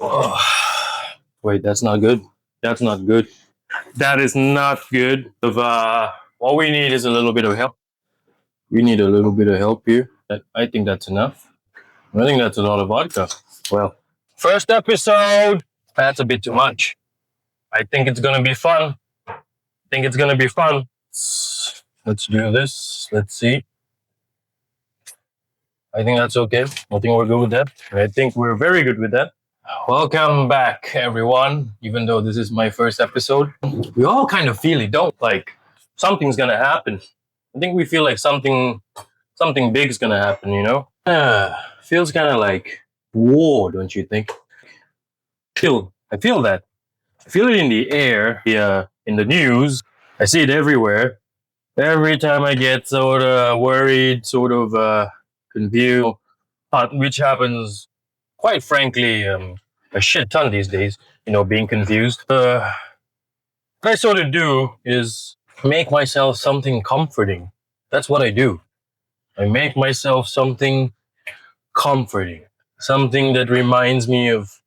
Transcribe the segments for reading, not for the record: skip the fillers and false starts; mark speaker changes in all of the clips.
Speaker 1: Oh, wait, that's not good. That's not good. That is not good. What we need is a little bit of help. We need a little bit of help here. I think that's enough. I think that's a lot of vodka. Well, first episode. That's a bit too much. I think it's gonna be fun. Let's do this. Let's see. I think that's okay. I think we're good with that. I think we're very good with that. Welcome back, everyone. Even though this is my first episode, we all kind of feel it, don't like something's gonna happen. I think we feel like something big's gonna happen. Feels kind of like war, don't you think? I feel that. I feel it in the air. Yeah, in the news. I see it everywhere. Every time I get sort of worried, sort of confused, which happens, quite frankly, a shit ton these days. Being confused. What I sort of do is make myself something comforting. That's what I do. I make myself something comforting, something that reminds me of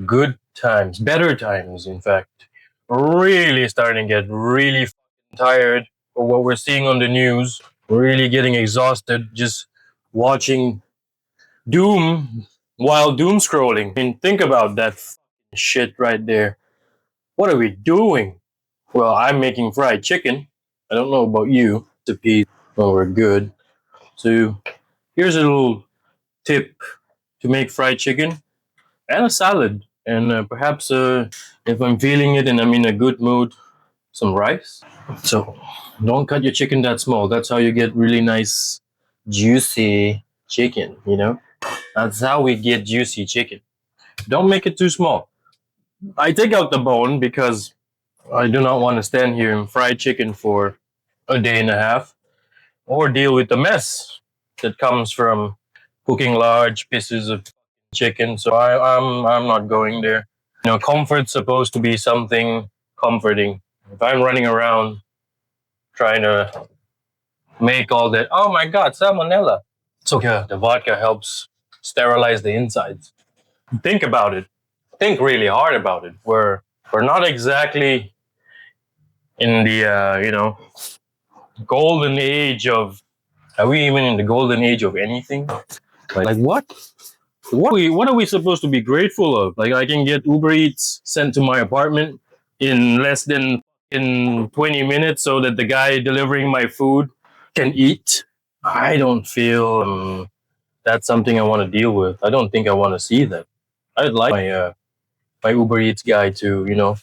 Speaker 1: good times, better times, in fact. Really starting to get really tired of what we're seeing on the news, really getting exhausted just watching doom while doom scrolling. I mean, think about that shit right there. What are we doing? Well, I'm making fried chicken. I don't know about you. Well, we're good. So here's a little tip to make fried chicken and a salad. And perhaps if I'm feeling it and I'm in a good mood, some rice. So don't cut your chicken that small. That's how you get really nice, juicy chicken, That's how we get juicy chicken. Don't make it too small. I take out the bone because I do not want to stand here and fry chicken for a day and a half or deal with the mess that comes from cooking large pieces of chicken. So I'm not going there. Comfort's supposed to be something comforting. If I'm running around trying to make all that, oh my God, salmonella. So yeah, the vodka helps sterilize the insides. Think about it. Think really hard about it. We're not exactly in the golden age of. Are we even in the golden age of anything? Like what? What are we supposed to be grateful of? Like I can get Uber Eats sent to my apartment in less than in 20 minutes so that the guy delivering my food can eat. I don't feel that's something I want to deal with. I don't think I want to see that. I'd like my Uber Eats guy to,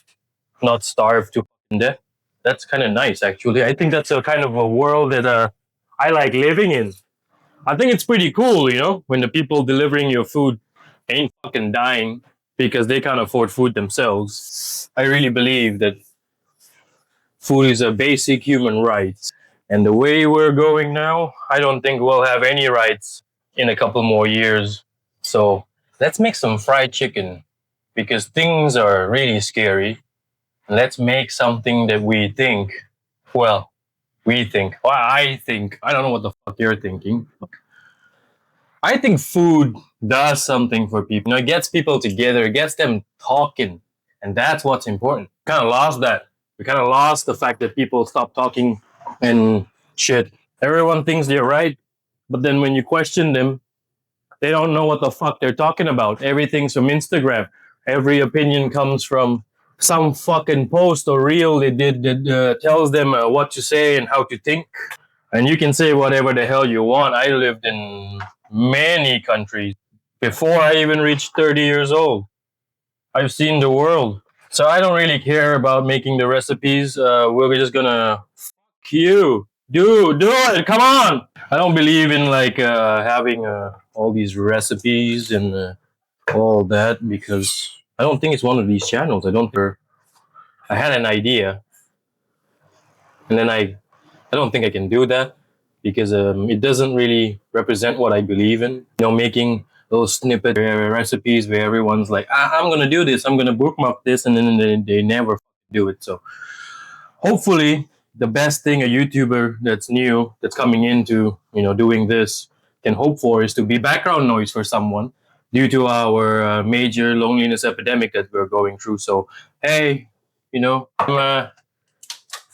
Speaker 1: not starve to death. That's kind of nice, actually. I think that's a kind of a world that I like living in. I think it's pretty cool, when the people delivering your food ain't fucking dying because they can't afford food themselves. I really believe that food is a basic human right. And the way we're going now, I don't think we'll have any rights in a couple more years. So let's make some fried chicken because things are really scary. Let's make something that we think, well, I think, I don't know what the fuck you're thinking. I think food does something for people. It gets people together, it gets them talking. And that's what's important. Kind of lost that. We kind of lost the fact that people stop talking and shit. Everyone thinks they're right, but then when you question them, they don't know what the fuck they're talking about. Everything's from Instagram. Every opinion comes from some fucking post or reel they did that tells them what to say and how to think. And you can say whatever the hell you want. I lived in many countries before I even reached 30 years old. I've seen the world. So I don't really care about making the recipes. We're just gonna fuck you. Do it. Come on. I don't believe in like having all these recipes and all that because I don't think it's one of these channels. I had an idea and then I don't think I can do that because it doesn't really represent what I believe in. Making those snippet recipes where everyone's like, I'm going to do this, I'm going to bookmark this, and then they never do it. So hopefully the best thing a YouTuber that's new, that's coming into, doing this can hope for is to be background noise for someone due to our major loneliness epidemic that we're going through. So, hey, if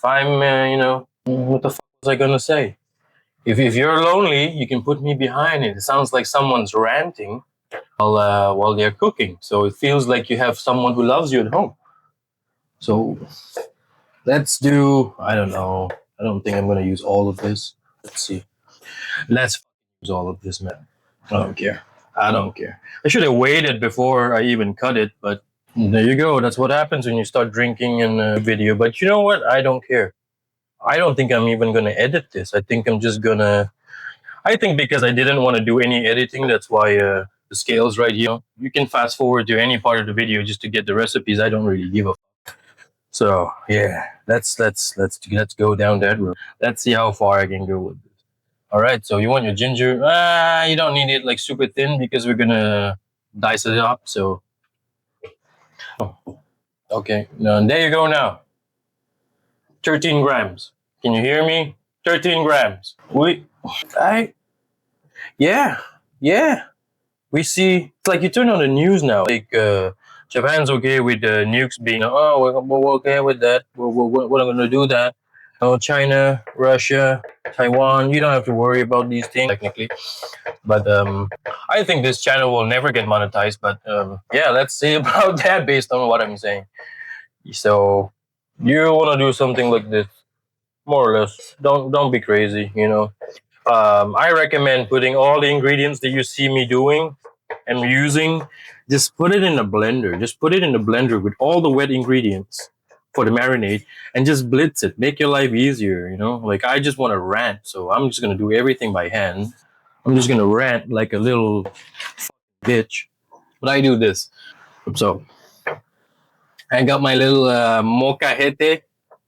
Speaker 1: I'm, what the fuck was I gonna say? If you're lonely, you can put me behind it. It sounds like someone's ranting while they're cooking. So it feels like you have someone who loves you at home. So let's do. I don't know. I don't think I'm gonna use all of this. Let's see. Let's use all of this, man. I don't care. I don't care. I should have waited before I even cut it, but there you go. That's what happens when you start drinking in a video. But you know what? I don't care. I don't think I'm even gonna edit this. I think I'm just gonna. I think because I didn't want to do any editing, that's why the scale's right here. You can fast forward to any part of the video just to get the recipes. I don't really give a. So yeah, let's go down that road. Let's see how far I can go with this. All right. So you want your ginger? You don't need it like super thin because we're gonna dice it up. So okay, now there you go. Now 13 grams. Can you hear me? 13 grams. I yeah, yeah. We see it's like you turn on the news now. Like Japan's okay with the nukes being we're okay with that. We're not gonna do that. Oh, China, Russia, Taiwan. You don't have to worry about these things technically. But I think this channel will never get monetized. But yeah, let's see about that based on what I'm saying. So you want to do something like this, more or less. Don't be crazy. I recommend putting all the ingredients that you see me doing and using, just put it in a blender. Just put it in the blender with all the wet ingredients for the marinade and just blitz it. Make your life easier, Like I just want to rant, so I'm just gonna do everything by hand. I'm just gonna rant like a little bitch. But I do this. So I got my little molcajete,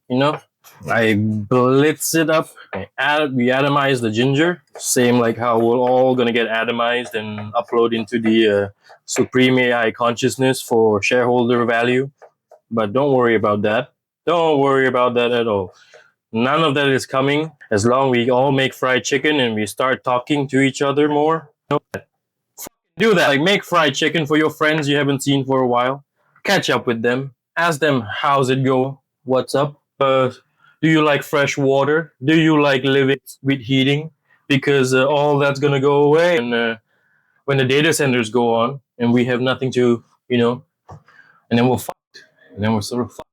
Speaker 1: you know. I blitz it up. We atomize the ginger, same like how we're all gonna get atomized and upload into the Supreme AI consciousness for shareholder value. But don't worry about that. Don't worry about that at all. None of that is coming as long we all make fried chicken and we start talking to each other more. Do that. Like make fried chicken for your friends you haven't seen for a while. Catch up with them. Ask them how's it go. What's up? Do you like fresh water? Do you like living with heating? Because all that's gonna go away and when the data centers go on and we have nothing to, and then we're fucked. And then we're sort of fucked.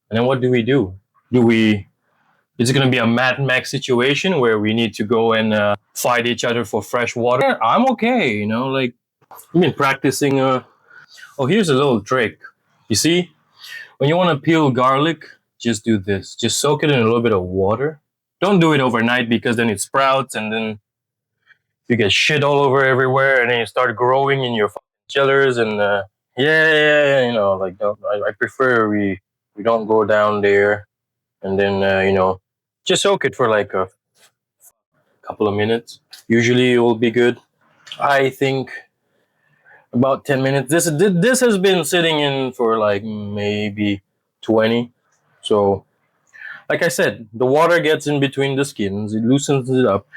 Speaker 1: And then what do we do? Is it going to be a Mad Max situation where we need to go and fight each other for fresh water? I'm okay, like I've been practicing. Here's a little trick. You see, when you want to peel garlic, just do this. Just soak it in a little bit of water. Don't do it overnight because then it sprouts and then you get shit all over everywhere and then you start growing in your chillers and like I prefer we don't go down there and then just soak it for like a couple of minutes. Usually it will be good. I think about 10 minutes. This has been sitting in for like maybe 20. So like I said, the water gets in between the skins, it loosens it up.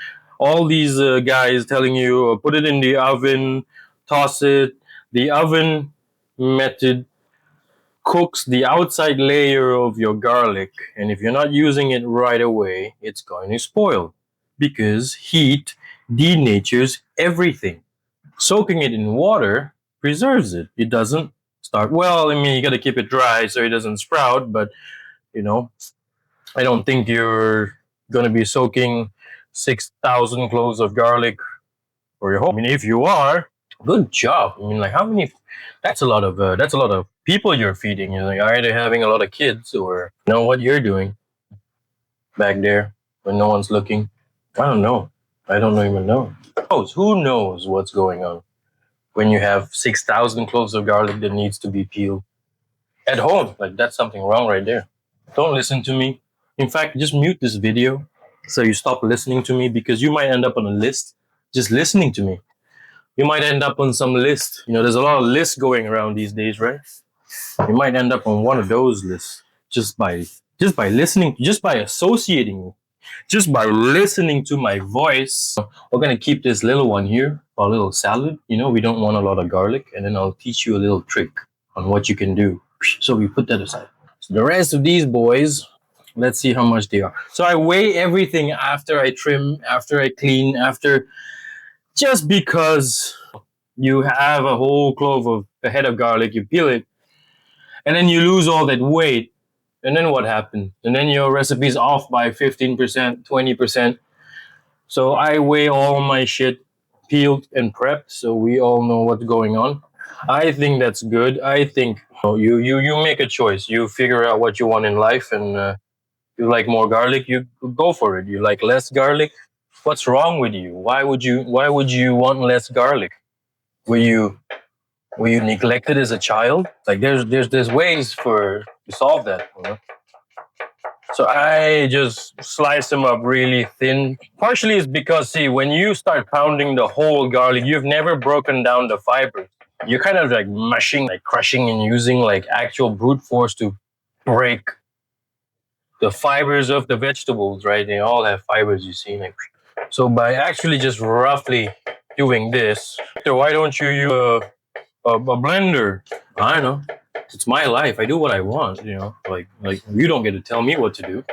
Speaker 1: All these guys telling you put it in the oven, toss it. The oven method cooks the outside layer of your garlic, and if you're not using it right away, it's going to spoil because heat denatures everything. Soaking it in water preserves it. It doesn't start. Well, I mean, you got to keep it dry so it doesn't sprout, but I don't think you're going to be soaking 6,000 cloves of garlic for your home. I mean, if you are, good job. I mean, like how many? That's a lot of people you're feeding. You're like either having a lot of kids or know what you're doing back there when no one's looking. I don't know. I don't even know. Who knows what's going on when you have 6,000 cloves of garlic that needs to be peeled at home? Like that's something wrong right there. Don't listen to me. In fact, just mute this video so you stop listening to me because you might end up on a list just listening to me. You might end up on some list. There's a lot of lists going around these days, right? You might end up on one of those lists just by listening, just by associating just by listening to my voice. We're gonna keep this little one here, a little salad. You know, we don't want a lot of garlic, and then I'll teach you a little trick on what you can do. So we put that aside. So the rest of these boys, let's see how much they are. So I weigh everything after I trim, after I clean, after, just because you have a whole clove of a head of garlic, you peel it, and then you lose all that weight. And then what happens? And then your recipe's off by 15%, 20%. So I weigh all my shit peeled and prepped, so we all know what's going on. I think that's good. I think you make a choice. You figure out what you want in life, and you like more garlic, you go for it. You like less garlic, what's wrong with you? Why would you want less garlic? Were you neglected as a child? Like there's ways to solve that, you know? So I just slice them up really thin. Partially it's because, see, when you start pounding the whole garlic, you've never broken down the fibers. You're kind of like mushing, like crushing, and using like actual brute force to break the fibers of the vegetables, right? They all have fibers, you see. Like, so by actually just roughly doing this, so why don't you use a blender? I don't know. It's my life. I do what I want, you know. Like you don't get to tell me what to do,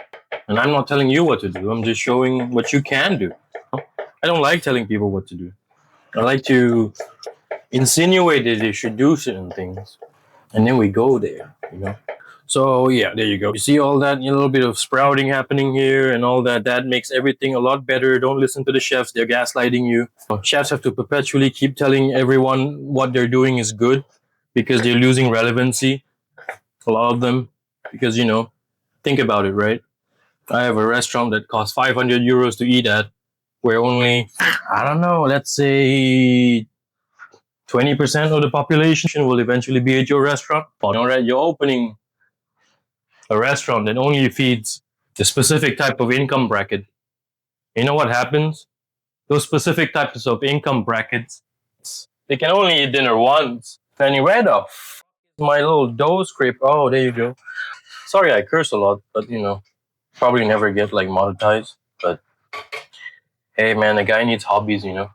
Speaker 1: and I'm not telling you what to do. I'm just showing what you can do. I don't like telling people what to do. I like to insinuate that they should do certain things, and then we go there, you know. So yeah, there you go. You see all that, a little bit of sprouting happening here and all that. That makes everything a lot better. Don't listen to the chefs. They're gaslighting you. Chefs have to perpetually keep telling everyone what they're doing is good, because they're losing relevancy. A lot of them, because, you know, think about it, right? I have a restaurant that costs 500 euros to eat at, where only, I don't know, let's say 20% of the population will eventually be at your restaurant. All right, you're opening a restaurant that only feeds a specific type of income bracket. You know what happens? Those specific types of income brackets, they can only eat dinner once. Fanny, where the f is my little dough script? Oh, there you go. Sorry, I curse a lot, but you know, probably never get like monetized. But hey, man, a guy needs hobbies, you know.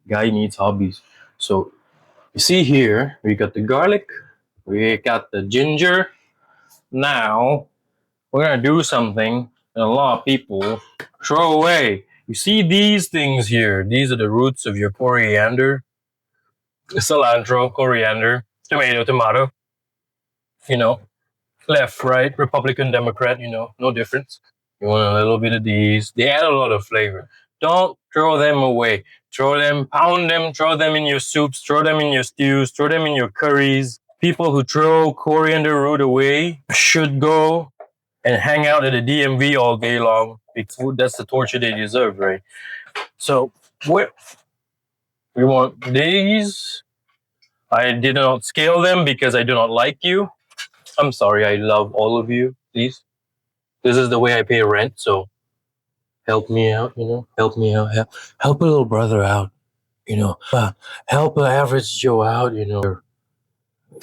Speaker 1: Guy needs hobbies. So you see here, we got the garlic, we got the ginger. Now we're gonna do something that a lot of people throw away. You see these things here? These are the roots of your coriander, cilantro, coriander, tomato. You know, left, right, Republican, Democrat. You know, no difference. You want a little bit of these. They add a lot of flavor. Don't throw them away. Throw them, pound them, throw them in your soups, throw them in your stews, throw them in your curries. People who throw coriander root away should go and hang out at the DMV all day long, because that's the torture they deserve, right? So we want these. I did not scale them because I do not like you. I'm sorry, I love all of you. Please, this is the way I pay rent, so help me out, you know? Help me out. Help a little brother out, you know? Help an average Joe out, you know?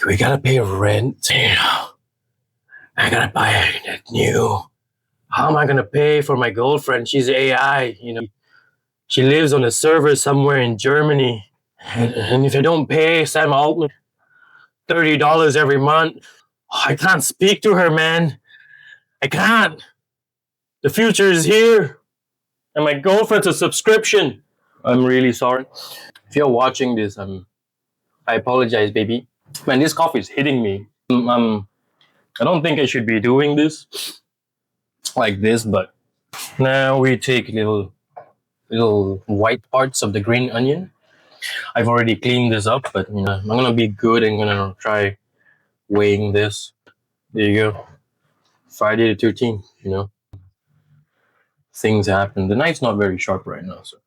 Speaker 1: We gotta pay rent, you know? I gotta buy that new. How am I gonna pay for my girlfriend? She's AI, you know? She lives on a server somewhere in Germany. And if I don't pay Sam Altman $30 every month, I can't speak to her, man. I can't. The future is here. And my girlfriend's a subscription. I'm really sorry. If you're watching this, I apologize, baby. Man, this coffee is hitting me. I don't think I should be doing this like this, but now we take little white parts of the green onion. I've already cleaned this up, but you know, I'm gonna be good and gonna try weighing this. There you go. Friday the 13th, you know. Things happen. The knife's not very sharp right now, so.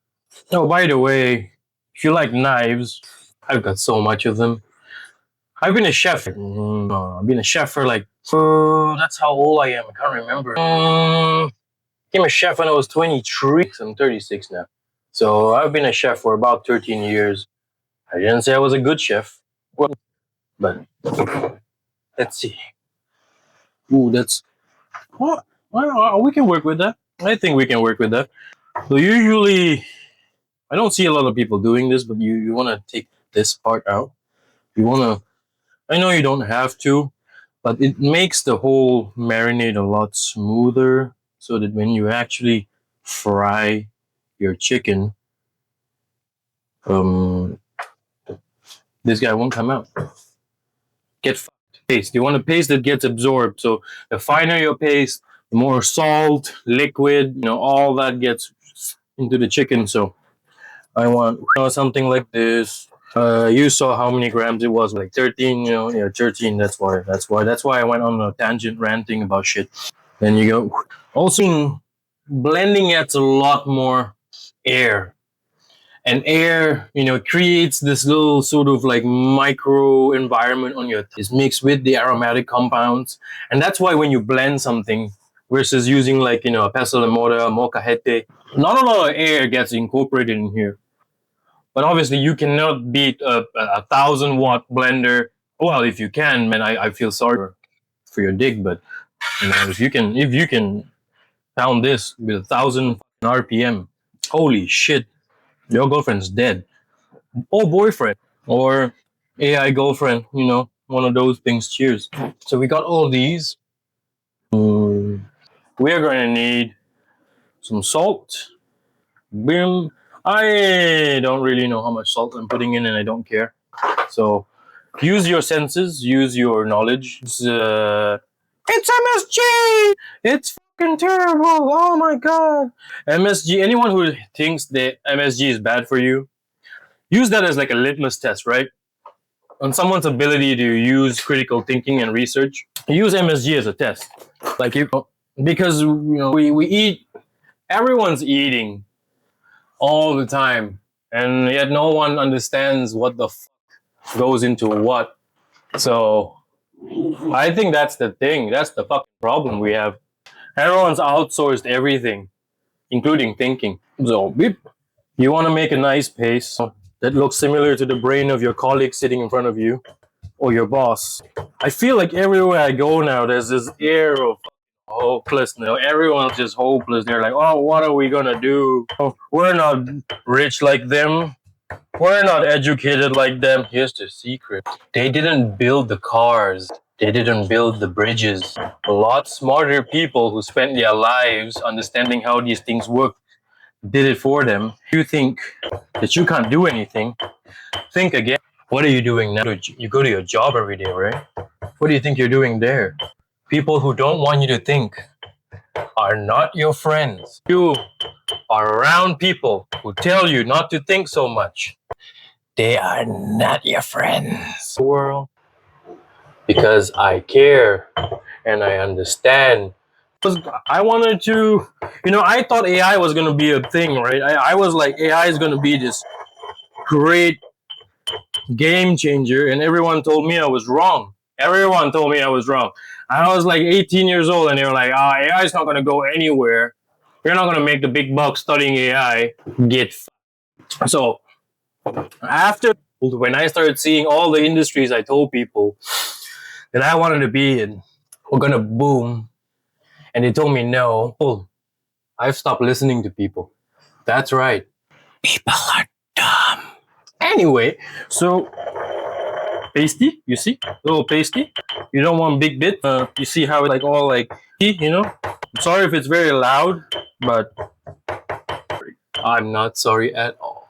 Speaker 1: Oh, by the way, if you like knives, I've got so much of them. I've been a chef. I've been a chef for like, that's how old I am. I can't remember. Became a chef when I was 23. I'm 36 now. So I've been a chef for about 13 years. I didn't say I was a good chef. Well, but let's see. Ooh, that's what? Well, we can work with that. I think we can work with that. So usually, I don't see a lot of people doing this, but you want to take this part out. You want to. I know you don't have to, but it makes the whole marinade a lot smoother, so that when you actually fry your chicken, um, this guy won't come out. Get fucked. Paste. You want a paste that gets absorbed. So the finer your paste, the more salt, liquid, all that gets into the chicken. So I want something like this. You saw how many grams it was, like 13. 13. That's why I went on a tangent ranting about shit. Then you go. Also, blending adds a lot more air, and air creates this little sort of like micro environment on your is mixed with the aromatic compounds, and that's why when you blend something versus using like a pestle and mortar, molcajete, not a lot of air gets incorporated in here. But obviously you cannot beat a 1,000 watt blender. Well, if you can, man, I feel sorry for your dig, but if you can pound this with 1,000 rpm, holy shit, your girlfriend's dead. Or boyfriend, or AI girlfriend, one of those things. Cheers. So we got all these. We're going to need some salt. Boom. I don't really know how much salt I'm putting in, and I don't care. So use your senses, use your knowledge. It's MSG! It's fucking terrible! Oh my god! MSG, anyone who thinks that MSG is bad for you, use that as like a litmus test, right? On someone's ability to use critical thinking and research. Use MSG as a test. Like because we eat, everyone's eating all the time, and yet no one understands what the goes into what. So I think that's the thing. That's the fucking problem we have. Everyone's outsourced everything, including thinking. So beep. You want to make a nice paste that looks similar to the brain of your colleague sitting in front of you, or your boss. I feel like everywhere I go now, there's this air of hopelessness. Everyone's just hopeless. They're like, oh, what are we gonna do? Oh, we're not rich like them. We're not educated like them. Here's the secret. They didn't build the cars. They didn't build the bridges. A lot smarter people who spent their lives understanding how these things work did it for them. You think that you can't do anything? Think again. What are you doing now? You go to your job every day, right? What do you think you're doing there? People who don't want you to think are not your friends. You are around people who tell you not to think so much. They are not your friends. World, because I care and I understand. I wanted to, I thought AI was going to be a thing, right? I was like, AI is going to be this great game changer, and everyone told me I was wrong. Everyone told me I was wrong. I was like 18 years old, and they were like, AI is not going to go anywhere. You're not going to make the big bucks studying AI. So after, when I started seeing all the industries I told people that I wanted to be in were going to boom, and they told me no, I've stopped listening to people. That's right. People are dumb. Anyway, so pasty, you see? Little pasty. You don't want big bit. You see how it's like all like, I'm sorry if it's very loud, but I'm not sorry at all.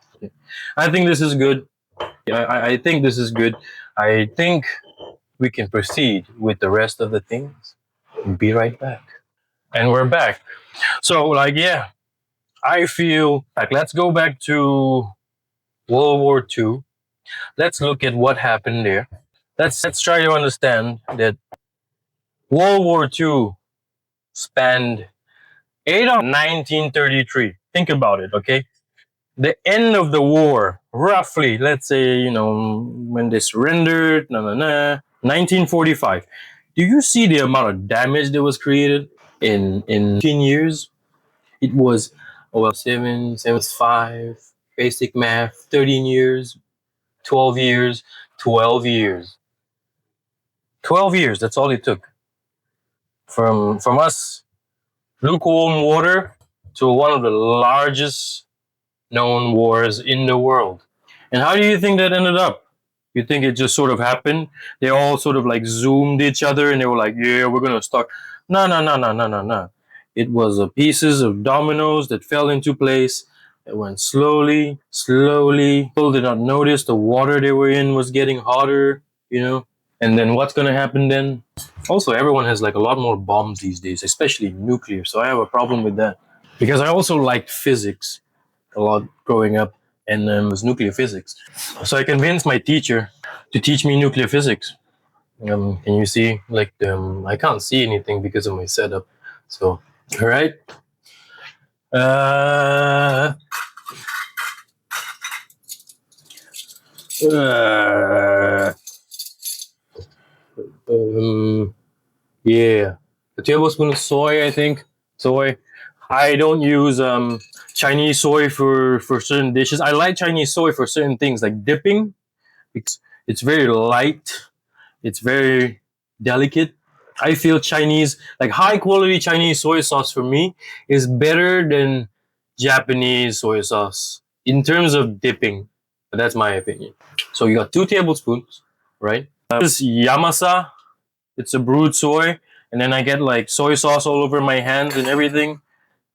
Speaker 1: I think this is good. I think this is good. I think we can proceed with the rest of the things. Be right back. And we're back. So, yeah, I feel like let's go back to World War II. Let's look at what happened there. Let's try to understand that World War II spanned 1933. Think about it, okay? The end of the war, roughly, let's say, when they surrendered, 1945. Do you see the amount of damage that was created in 15 years? It was, 5, basic math, 13 years, 12 years, 12 years. 12 years, that's all it took. From us, lukewarm water to one of the largest known wars in the world. And how do you think that ended up? You think it just sort of happened? They all sort of like zoomed each other and they were like, yeah, we're going to start. No, no, no, no, no, no, no. It was pieces of dominoes that fell into place. It went slowly, slowly. People did not notice the water they were in was getting hotter, you know? And then what's going to happen then? Also, everyone has like a lot more bombs these days, especially nuclear. So I have a problem with that. Because I also liked physics a lot growing up, and it was nuclear physics. So I convinced my teacher to teach me nuclear physics. Can you see? Like, I can't see anything because of my setup. So, all right. Uh, uh, yeah, a tablespoon of soy, I think. Soy. I don't use Chinese soy for certain dishes. I like Chinese soy for certain things, like dipping. It's very light. It's very delicate. I feel Chinese, like high quality Chinese soy sauce for me is better than Japanese soy sauce in terms of dipping. But that's my opinion. So you got 2 tablespoons, right? This is Yamasa. It's a brewed soy, and then I get like soy sauce all over my hands and everything.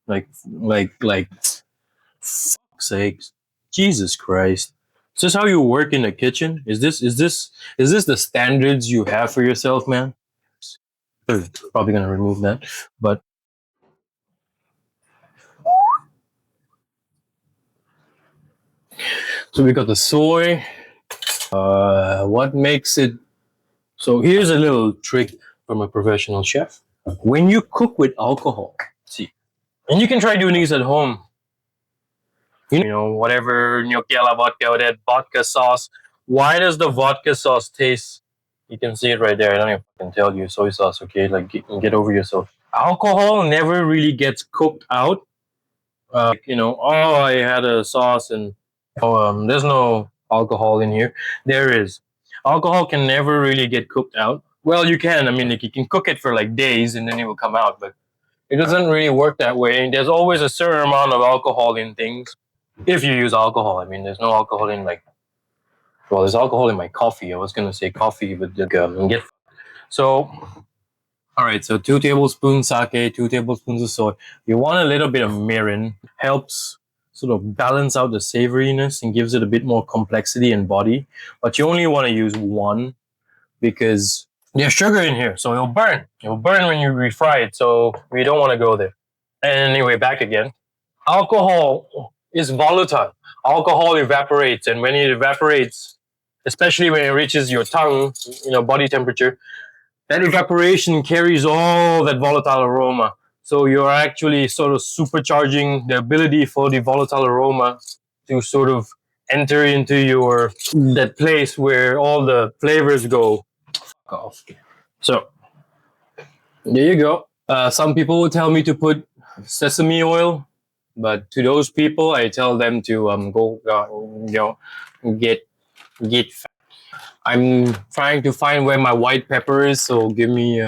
Speaker 1: Like, fuck's sakes, Jesus Christ! Is this how you work in the kitchen? Is this the standards you have for yourself, man? Probably gonna remove that, but so we got the soy. What makes it? So here's a little trick from a professional chef. When you cook with alcohol, see, and you can try doing these at home. You know, whatever gnocchiella vodka or that vodka sauce. Why does the vodka sauce taste? You can see it right there. I don't even fucking tell you. Soy sauce, okay? Like, get over yourself. Alcohol never really gets cooked out. Oh, I had a sauce and there's no alcohol in here. There is. Alcohol can never really get cooked out. Well, you can. I mean, like, you can cook it for like days and then it will come out, but it doesn't really work that way. There's always a certain amount of alcohol in things. If you use alcohol, I mean, there's no alcohol in like. Well, there's alcohol in my coffee. I was gonna say coffee, but get so. All right, so 2 tablespoons sake, 2 tablespoons of soy. You want a little bit of mirin. Helps sort of balance out the savoriness and gives it a bit more complexity and body. But you only want to use one because there's sugar in here, so it'll burn. It'll burn when you refry it. So we don't want to go there. And anyway, back again. Alcohol is volatile. Alcohol evaporates, and when it evaporates, especially when it reaches your tongue, body temperature, that evaporation carries all that volatile aroma. So you're actually sort of supercharging the ability for the volatile aroma to sort of enter into that place where all the flavors go. Fuck off. So there you go. Some people would tell me to put sesame oil, but to those people, I tell them to get fat. I'm trying to find where my white pepper is, so give me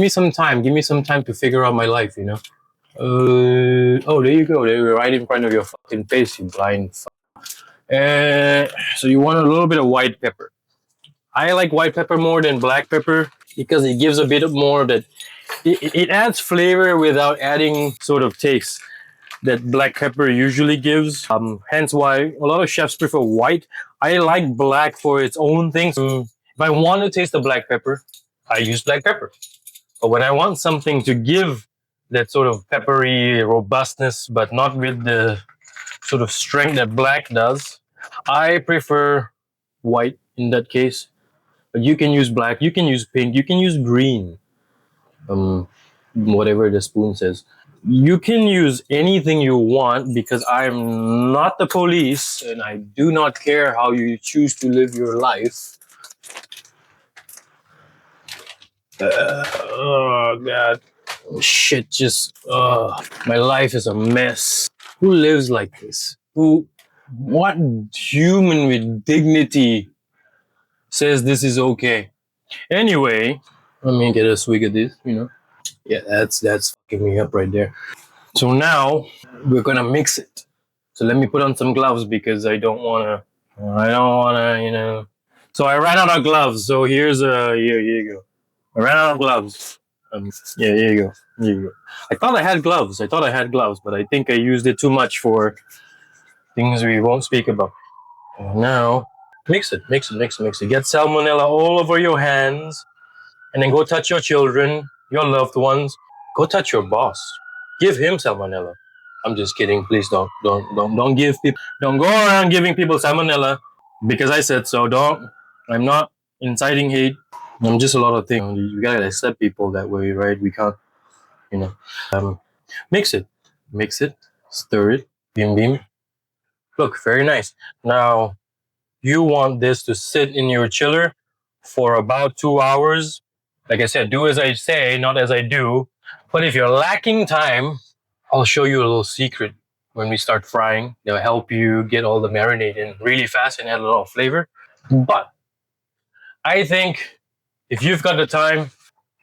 Speaker 1: some time. Give me some time to figure out my life. Oh, there you go. They're right in front of your fucking face, you blind fuck. So you want a little bit of white pepper. I like white pepper more than black pepper because it gives a bit more of that. It adds flavor without adding sort of taste that black pepper usually gives. Hence why a lot of chefs prefer white. I like black for its own thing. So if I want to taste the black pepper, I use black pepper. But when I want something to give that sort of peppery robustness, but not with the sort of strength that black does, I prefer white in that case. But you can use black, you can use pink, you can use green. Whatever the spoon says. You can use anything you want because I'm not the police and I do not care how you choose to live your life. Oh, God. Shit, my life is a mess. Who lives like this? What human with dignity says this is okay? Anyway, let me get a swig of this, Yeah, that's fucking me up right there. So now we're gonna mix it. So let me put on some gloves because I don't wanna, you know. So I ran out of gloves. So here you go. I ran out of gloves. Yeah, here you go. Here you go. I thought I had gloves. But I think I used it too much for things we won't speak about. Now, mix it. Get salmonella all over your hands, and then go touch your children, your loved ones. Go touch your boss. Give him salmonella. I'm just kidding. Please don't give people. Don't go around giving people salmonella because I said so. Don't. I'm not inciting hate. I'm just a lot of things. You gotta accept people that way, right? We can't, you know. Mix it, stir it, beam. Look, very nice. Now you want this to sit in your chiller for about 2 hours. Like I said, do as I say, not as I do. But if you're lacking time, I'll show you a little secret when we start frying. They'll help you get all the marinade in really fast and add a lot of flavor. But I think if you've got the time,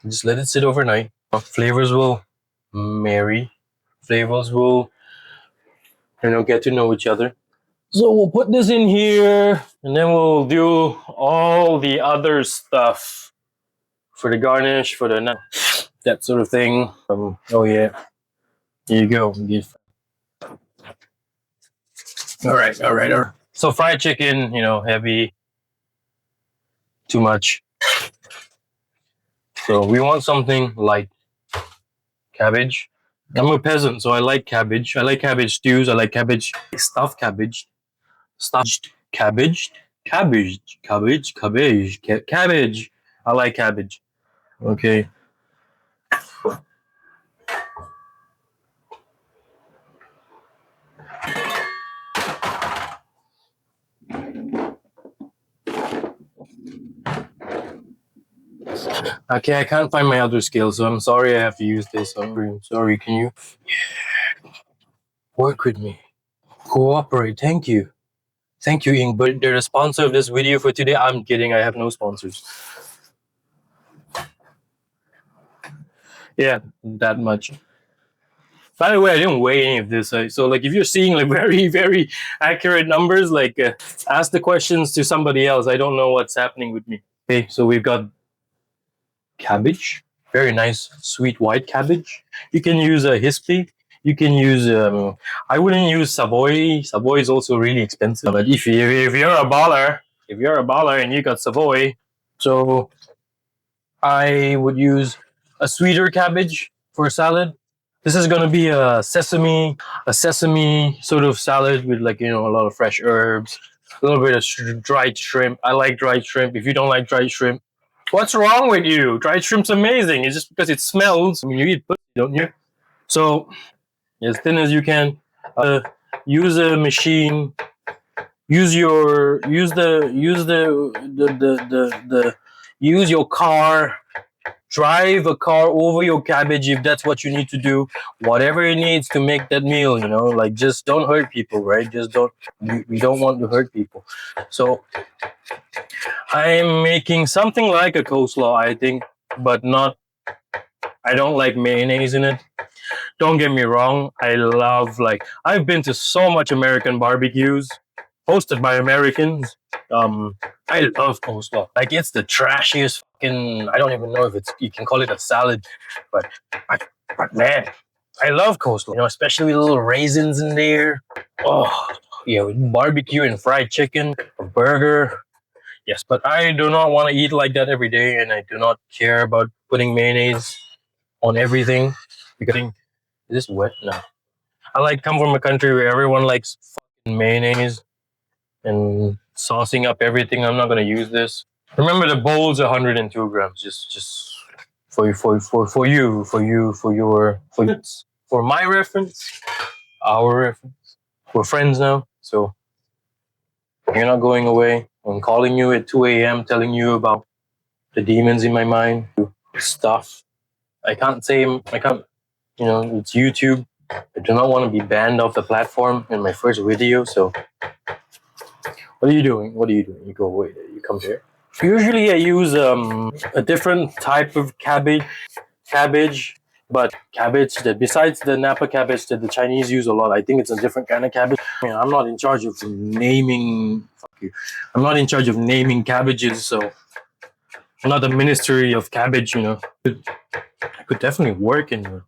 Speaker 1: just let it sit overnight. Flavors will marry. Flavors will, get to know each other. So we'll put this in here, and then we'll do all the other stuff for the garnish, for the that sort of thing. Oh yeah, here you go. All right. So fried chicken, heavy, too much. So we want something like cabbage. I'm a peasant, so I like cabbage. I like cabbage stews. I like cabbage, stuffed cabbage, cabbage. I like cabbage. Okay. Okay, I can't find my other scale, so I'm sorry I have to use this. I'm sorry. Can you work with me? Cooperate. Thank you. Thank you, Ing. But they're the sponsor of this video for today. I'm kidding. I have no sponsors. Yeah, that much. By the way, I didn't weigh any of this. So, like, if you're seeing like very, very accurate numbers, like, ask the questions to somebody else. I don't know what's happening with me. Okay, so we've got cabbage, very nice, sweet white cabbage. You can use a hispy. You can use. I wouldn't use Savoy. Savoy is also really expensive. But if you're a baller, and you got Savoy, so I would use a sweeter cabbage for a salad. This is gonna be a sesame sort of salad with, like, a lot of fresh herbs, a little bit of dried shrimp. I like dried shrimp. If you don't like dried shrimp, what's wrong with you? Dried shrimp's amazing. It's just because it smells. I mean, you eat pussy, don't you? So as thin as you can. Use a machine. Use your car. Drive a car over your cabbage if that's what you need to do. Whatever it needs to make that meal, like, just don't hurt people, right? Just don't. We don't want to hurt people. So I'm making something like a coleslaw, I think, but not. I don't like mayonnaise in it. Don't get me wrong. I've been to so much American barbecues hosted by Americans. I love coleslaw. Like, it's the trashiest fucking. I don't even know if you can call it a salad, but man, I love coleslaw. Especially with little raisins in there. Oh yeah, with barbecue and fried chicken, a burger. Yes, but I do not want to eat like that every day, and I do not care about putting mayonnaise on everything because is this wet? No. I come from a country where everyone likes fucking mayonnaise and saucing up everything. I'm not gonna use this. Remember, the bowl's 102 grams. Just for my reference, our reference. We're friends now, so you're not going away. I'm calling you at 2 a.m. telling you about the demons in my mind, stuff. I can't. It's YouTube. I do not want to be banned off the platform in my first video. So, what are you doing? You go away. You come here. Usually, I use a different type of cabbage. But cabbage that besides the Napa cabbage that the Chinese use a lot, I think it's a different kind of cabbage. I mean, I'm not in charge of naming. Fuck you. I'm not in charge of naming cabbages, so I'm not the ministry of cabbage. You know, I could definitely work in.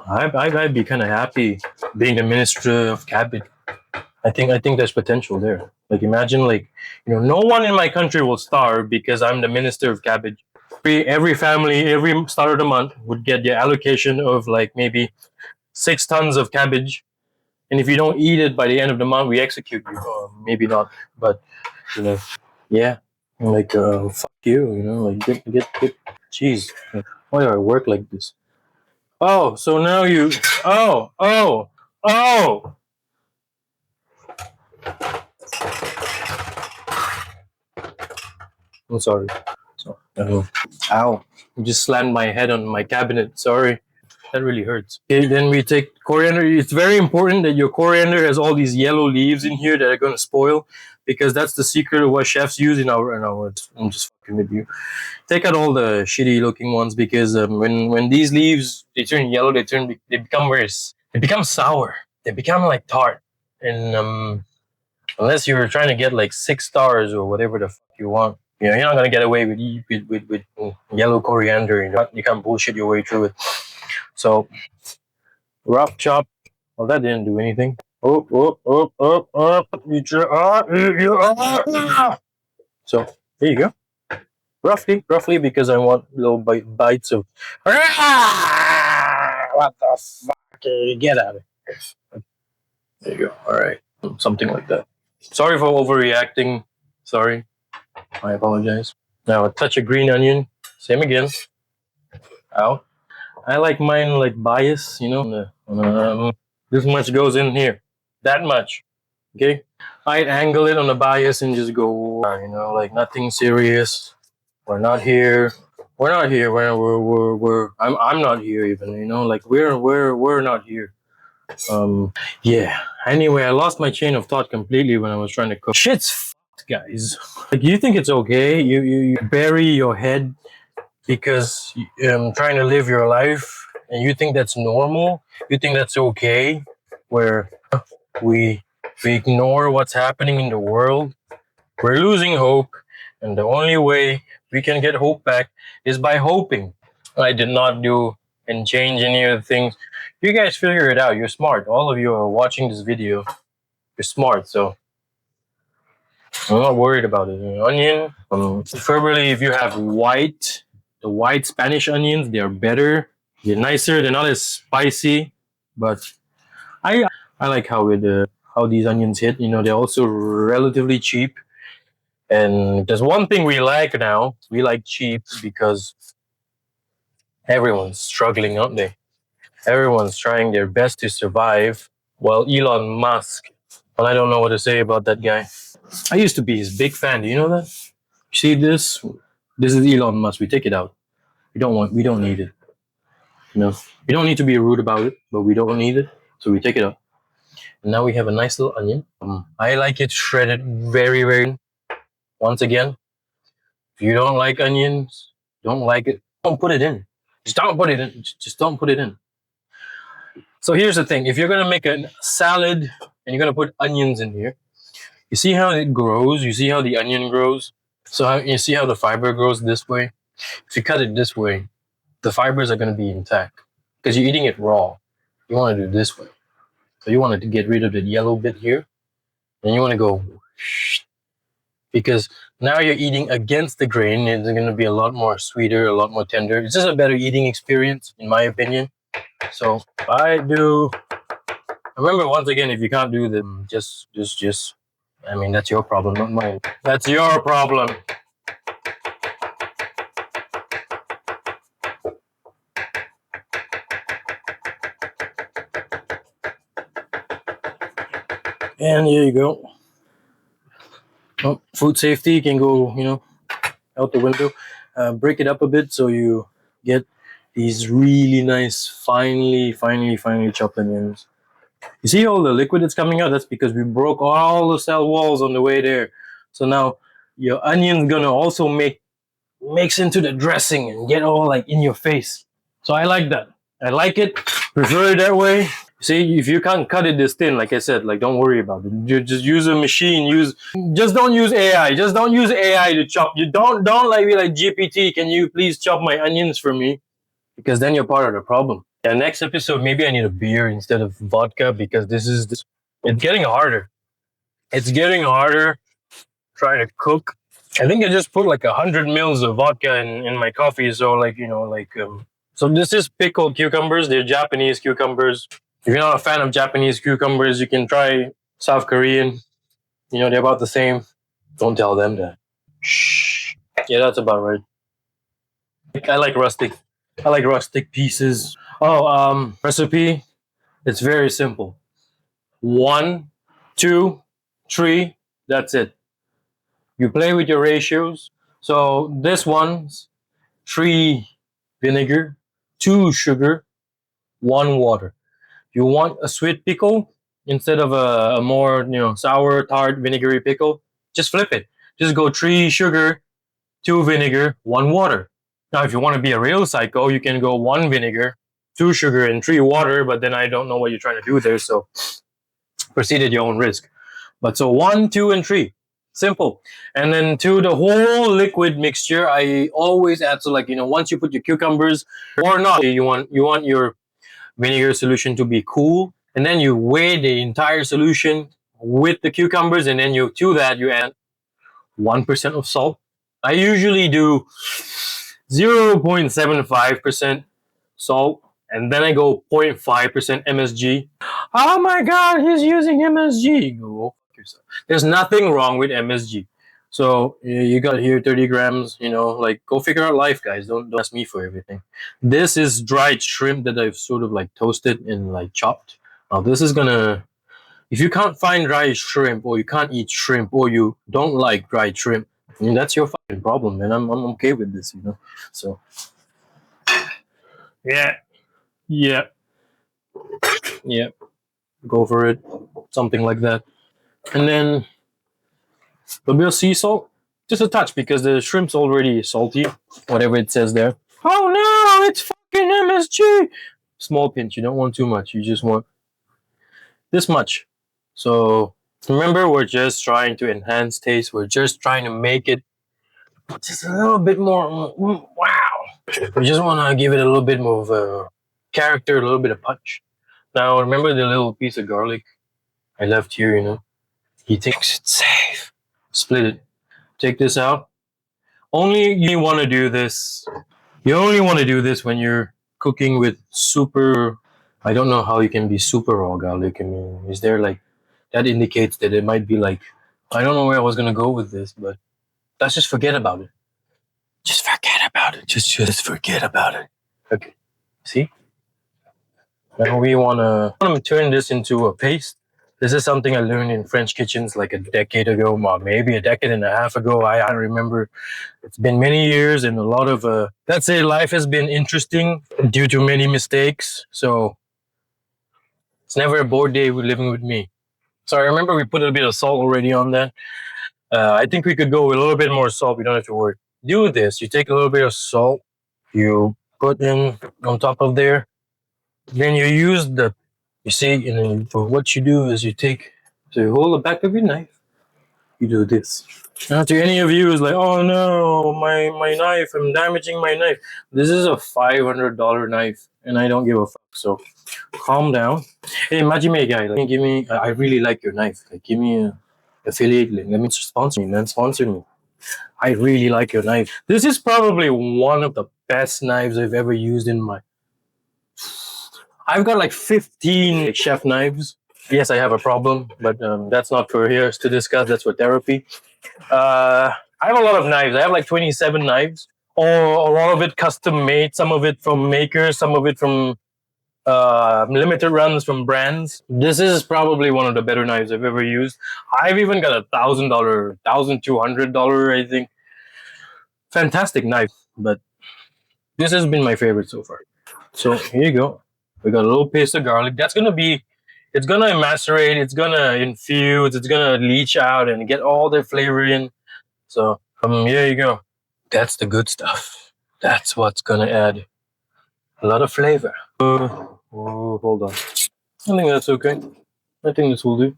Speaker 1: I'd be kind of happy being the minister of cabbage. I think there's potential there. Like imagine like no one in my country will starve because I'm the minister of cabbage. Every family every start of the month would get the allocation of like maybe 6 tons of cabbage, and if you don't eat it by the end of the month, we execute you. Maybe not, but you know, yeah, like fuck you, like get. Jeez, why do I work like this? Oh, so now you. Oh. I'm sorry. So, ow! You just slammed my head on my cabinet. Sorry. That really hurts. Okay, then we take coriander. It's very important that your coriander has all these yellow leaves in here that are going to spoil, because that's the secret of what chefs use in our. I'm just fucking with you. Take out all the shitty looking ones, because when these leaves they turn yellow, they become worse. They become sour. They become like tart, and unless you're trying to get like 6 stars or whatever the fuck you want. You're not gonna get away with yellow coriander. You can't bullshit your way through it. So rough chop. Well, that didn't do anything. Oh. So there you go. Roughly, because I want little bites of. What the fuck? Get out of here. There you go. All right, something like that. Sorry for overreacting. Sorry. I apologize. Now a touch of green onion. Same again. Out. I like mine like bias, this much goes in here. That much. Okay? I'd angle it on the bias and just go, like nothing serious. We're not here. We're not here. I'm not here even, like we're not here. Yeah. Anyway, I lost my chain of thought completely when I was trying to cook. Shit's fucked, guys. Like you think it's okay? You bury your head because trying to live your life, and you think that's normal, you think that's okay, where we ignore what's happening in the world. We're losing hope, and the only way we can get hope back is by hoping. I did not do and change any of the things. You guys figure it out. You're smart. All of you are watching this video. You're smart, so I'm not worried about it. Onion, preferably if you have the white Spanish onions, they're better. They're nicer. They're not as spicy, but I like how these onions hit. They're also relatively cheap. And there's one thing we like now. We like cheap because everyone's struggling, aren't they? Everyone's trying their best to survive. Well, Elon Musk. Well, I don't know what to say about that guy. I used to be his big fan. Do you know that? See this? This is Elon Musk. We take it out. We don't need it. We don't need to be rude about it, but we don't need it, so we take it out. And now we have a nice little onion. I like it shredded very, very. Once again, if you don't like onions, don't like it, don't put it in. Just don't put it in. Just don't put it in. So here's the thing: if you're gonna make a salad and you're gonna put onions in here, you see how it grows. You see how the onion grows. So you see how the fiber grows this way. If you cut it this way, the fibers are going to be intact because you're eating it raw. You want to do this way. So you want to get rid of the yellow bit here. And you want to go, because now you're eating against the grain. It's going to be a lot more sweeter, a lot more tender. It's just a better eating experience, in my opinion. So remember, once again, if you can't do them, just, that's your problem, not mine. That's your problem. And here you go. Oh, food safety can go, out the window. Break it up a bit so you get these really nice, finely chopped onions. You see all the liquid that's coming out? That's because we broke all the cell walls on the way there. So now your onion's gonna also mix into the dressing and get all like in your face. So I like that. I like it. Prefer it that way. See, if you can't cut it this thin, like I said, like don't worry about it. You just use a machine. Just don't use AI. Just don't use AI to chop. You don't like be like GPT. Can you please chop my onions for me? Because then you're part of the problem. Yeah, next episode maybe I need a beer instead of vodka because this. It's getting harder. It's getting harder trying to cook. I think I just put like 100 mils of vodka in my coffee. So like so this is pickled cucumbers. They're Japanese cucumbers. If you're not a fan of Japanese cucumbers, you can try South Korean. They're about the same. Don't tell them that. Shh. Yeah, that's about right. I like rustic. I like rustic pieces. Oh, recipe. It's very simple. 1, 2, 3. That's it. You play with your ratios. So this one's 3 vinegar, 2 sugar, 1 water. You want a sweet pickle instead of a more sour, tart, vinegary pickle. Just flip it. Just go 3 sugar, 2 vinegar, 1 water. Now, if you want to be a real psycho, you can go 1 vinegar, 2 sugar, and 3 water. But then I don't know what you're trying to do there, so proceed at your own risk. But so 1, 2, and 3. Simple. And then to the whole liquid mixture, I always add, so like once you put your cucumbers or not, you want your vinegar solution to be cool, and then you weigh the entire solution with the cucumbers, and then you add 1% of salt. I usually do 0.75% salt, and then I go 0.5% MSG. Oh my god, he's using MSG. Go fuck yourself. There's nothing wrong with MSG. So you got here 30 grams, like go figure out life, guys. Don't ask me for everything. This is dried shrimp that I've sort of like toasted and like chopped. Now this is gonna, if you can't find dried shrimp or you can't eat shrimp or you don't like dried shrimp, that's your fucking problem, man. I'm okay with this, So yeah, yeah, yeah. Go for it. Something like that. And then a bit of sea salt. Just a touch because the shrimp's already salty. Whatever it says there. Oh no, it's fucking MSG. Small pinch. You don't want too much. You just want this much. So remember, we're just trying to enhance taste. We're just trying to make it just a little bit more. Wow. We just want to give it a little bit more of a character, a little bit of punch. Now, remember the little piece of garlic I left here, He thinks it's safe. Split it. Take this out. Only you want to do this. You only want to do this when you're cooking with super. I don't know how you can be super raw garlic. I mean, is there like that indicates that it might be like. I don't know where I was gonna go with this, but let's just forget about it. Just forget about it. Just forget about it. Okay. See? Now we wanna turn this into a paste. This is something I learned in French kitchens like a decade ago, or maybe a decade and a half ago. I don't remember. It's been many years and a lot of, let's say life has been interesting due to many mistakes. So it's never a bored day with living with me. So I remember we put a bit of salt already on that. I think we could go with a little bit more salt. We don't have to worry. Do this. You take a little bit of salt. You put in on top of there. Then you use you see, and then what you do is you hold the back of your knife, you do this. Now to any of you is like, oh no, my knife, I'm damaging my knife. This is a $500 knife, and I don't give a fuck. So calm down. Hey, Majime guy, like, give me. I really like your knife. Like, give me a affiliate link. Let me sponsor me, man. Sponsor me. I really like your knife. This is probably one of the best knives I've ever used in my. I've got like 15 chef knives. Yes, I have a problem, but that's not for here to discuss. That's for therapy. I have a lot of knives. I have like 27 knives, or a lot of it custom made. Some of it from makers, some of it from limited runs from brands. This is probably one of the better knives I've ever used. I've even got $1,000, $1,200, I think. Fantastic knife, but this has been my favorite so far. So here you go. We got a little paste of garlic. It's gonna macerate, it's gonna infuse, it's gonna leach out and get all the flavor in. So here you go. That's the good stuff. That's what's gonna add A lot of flavor. Oh, hold on. I think that's okay. I think this will do.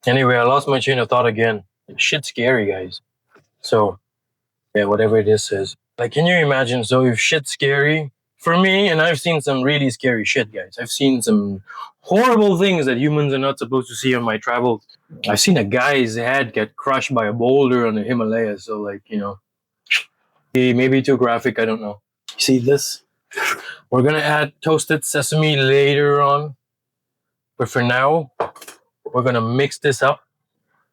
Speaker 1: Anyway, I lost my chain of thought again. Shit's scary, guys. So, yeah, whatever this is. Like, can you imagine? So, if shit's scary, for me, and I've seen some really scary shit, guys. I've seen some horrible things that humans are not supposed to see on my travel. I've seen a guy's head get crushed by a boulder on the Himalayas. So, like, you know, maybe too graphic. I don't know. See this? We're gonna add toasted sesame later on, but for now, we're gonna mix this up,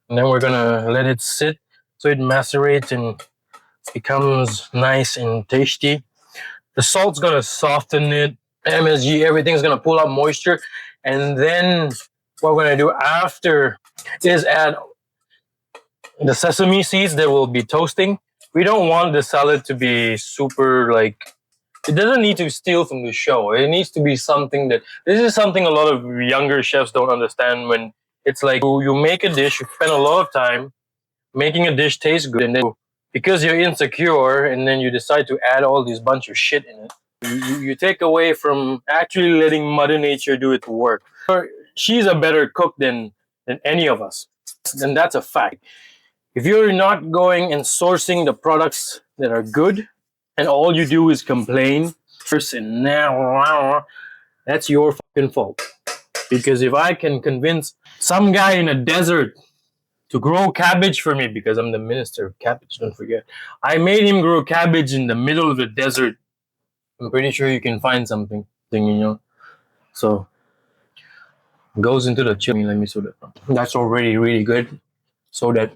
Speaker 1: and then we're gonna let it sit so it macerates and becomes nice and tasty. The salt's gonna soften it. MSG, everything's gonna pull out moisture, and then what we're gonna do after is add the sesame seeds that we'll be toasting. We don't want the salad to be super like. It doesn't need to steal from the show. It needs to be something that. This is something a lot of younger chefs don't understand. When it's like you make a dish, you spend a lot of time making a dish taste good, and then because you're insecure, and then you decide to add all this bunch of shit in it. You take away from actually letting Mother Nature do its work. She's a better cook than any of us, and that's a fact. If you're not going and sourcing the products that are good, and all you do is complain, person now, that's your fucking fault. Because if I can convince some guy in a desert to grow cabbage for me, because I'm the minister of cabbage, don't forget. I made him grow cabbage in the middle of the desert. I'm pretty sure you can find something, you know. So goes into the chili. Let me show that. That's already really good. So that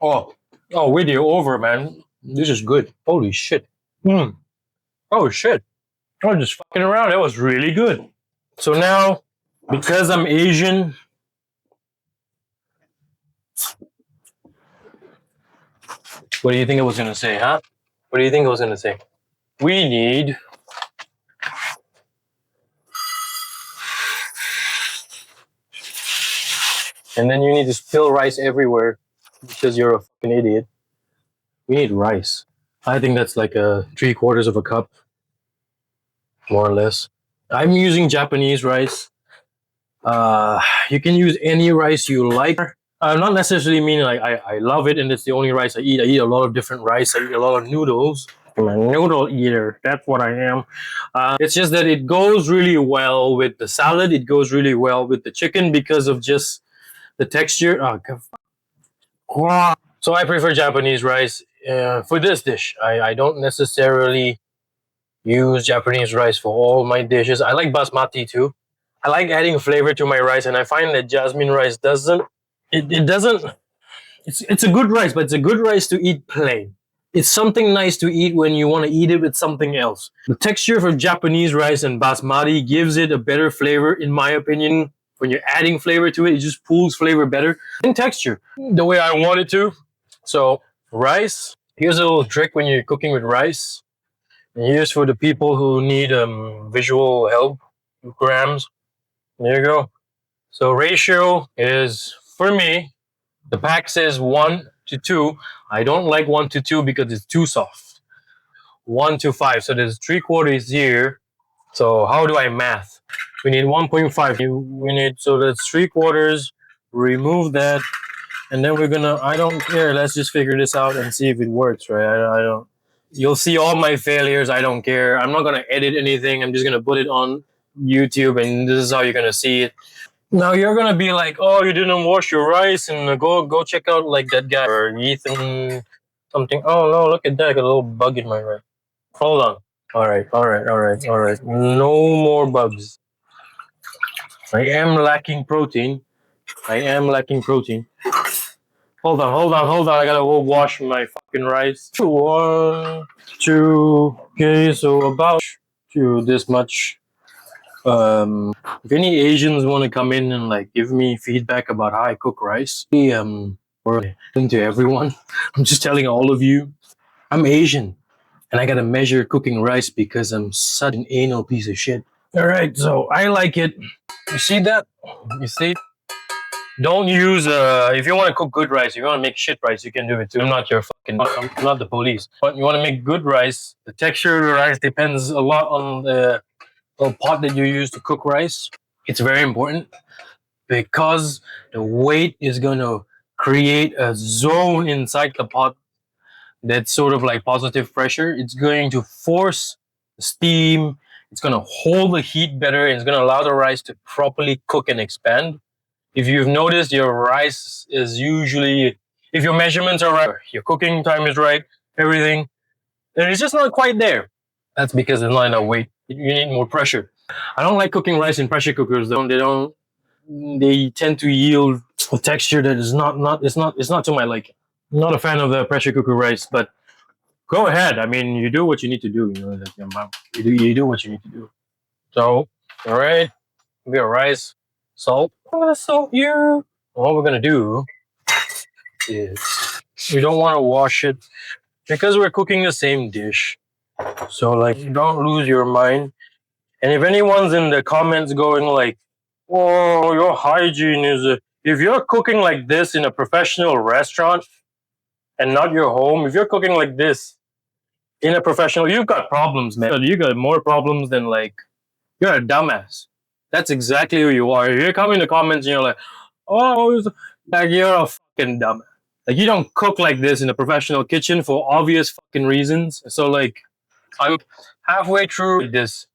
Speaker 1: oh video over, man. This is good. Holy shit. Oh shit. I was just fucking around. That was really good. So now, because I'm Asian, what do you think I was gonna say, huh? What do you think I was gonna say? We need and then you need to spill rice everywhere because you're a fucking idiot. We need rice. I think that's like a 3/4 of a cup, more or less. I'm using Japanese rice. You can use any rice you like. Not necessarily meaning like I love it and it's the only rice I eat. I eat a lot of different rice. I eat a lot of noodles. I'm a noodle eater. That's what I am. It's just that it goes really well with the salad. It goes really well with the chicken because of just the texture. So I prefer Japanese rice for this dish. I don't necessarily use Japanese rice for all my dishes. I like basmati too. I like adding flavor to my rice, and I find that jasmine rice doesn't. It doesn't. It's a good rice, but it's a good rice to eat plain. It's something nice to eat when you want to eat it with something else. The texture for Japanese rice and basmati gives it a better flavor, in my opinion. When you're adding flavor to it, it just pulls flavor better in texture, the way I want it to. So rice. Here's a little trick when you're cooking with rice. And here's for the people who need visual help. Grams. There you go. So ratio is for me. The pack says 1 to 2. I don't like 1 to 2 because it's too soft. 1 to 5. So there's 3/4 here. So how do I math? We need 1.5. We need so that's 3/4. Remove that, and then we're gonna. I don't care. Let's just figure this out and see if it works, right? I don't. You'll see all my failures. I don't care. I'm not gonna edit anything. I'm just gonna put it on YouTube, and this is how you're gonna see it. Now you're gonna be like, "Oh, you didn't wash your rice," and go check out like that guy or Ethan something. Oh no, look at that! I got a little bug in my rice. Hold on. All right. No more bugs. I am lacking protein. Hold on. I gotta go wash my fucking rice. 1, 2. Okay, so about to this much. If any Asians want to come in and like give me feedback about how I cook rice, or to everyone, I'm just telling all of you, I'm Asian, and I gotta measure cooking rice because I'm such an anal piece of shit. All right, so I like it. You see that? You see? Don't use if you want to cook good rice, if you want to make shit rice, you can do it too. I'm not your fucking I'm not the police. But you want to make good rice, the texture of the rice depends a lot on the pot that you use to cook rice. It's very important because the weight is gonna create a zone inside the pot that's sort of like positive pressure. It's going to force steam, it's gonna hold the heat better, and it's gonna allow the rice to properly cook and expand. If you've noticed, your rice is usually, if your measurements are right, your cooking time is right, everything, then it's just not quite there. That's because there's not enough weight. You need more pressure. I don't like cooking rice in pressure cookers. They tend to yield a texture that is it's not to my liking. I'm not a fan of the pressure cooker rice, but go ahead. I mean, you do what you need to do. You know, like, you do what you need to do. So, all right, we got rice, salt. I'm gonna salt you. What we're gonna do is we don't want to wash it because we're cooking the same dish. So like, don't lose your mind. And if anyone's in the comments going like, "Oh, your hygiene is," if you're cooking like this in a professional restaurant and not your home, if you're cooking like this in a professional, you've got problems, man. You got more problems than like you're a dumbass. That's exactly who you are. If you come in the comments and you're like, "Oh," like you're a fucking dumbass. Like you don't cook like this in a professional kitchen for obvious fucking reasons. So like, I'm halfway through this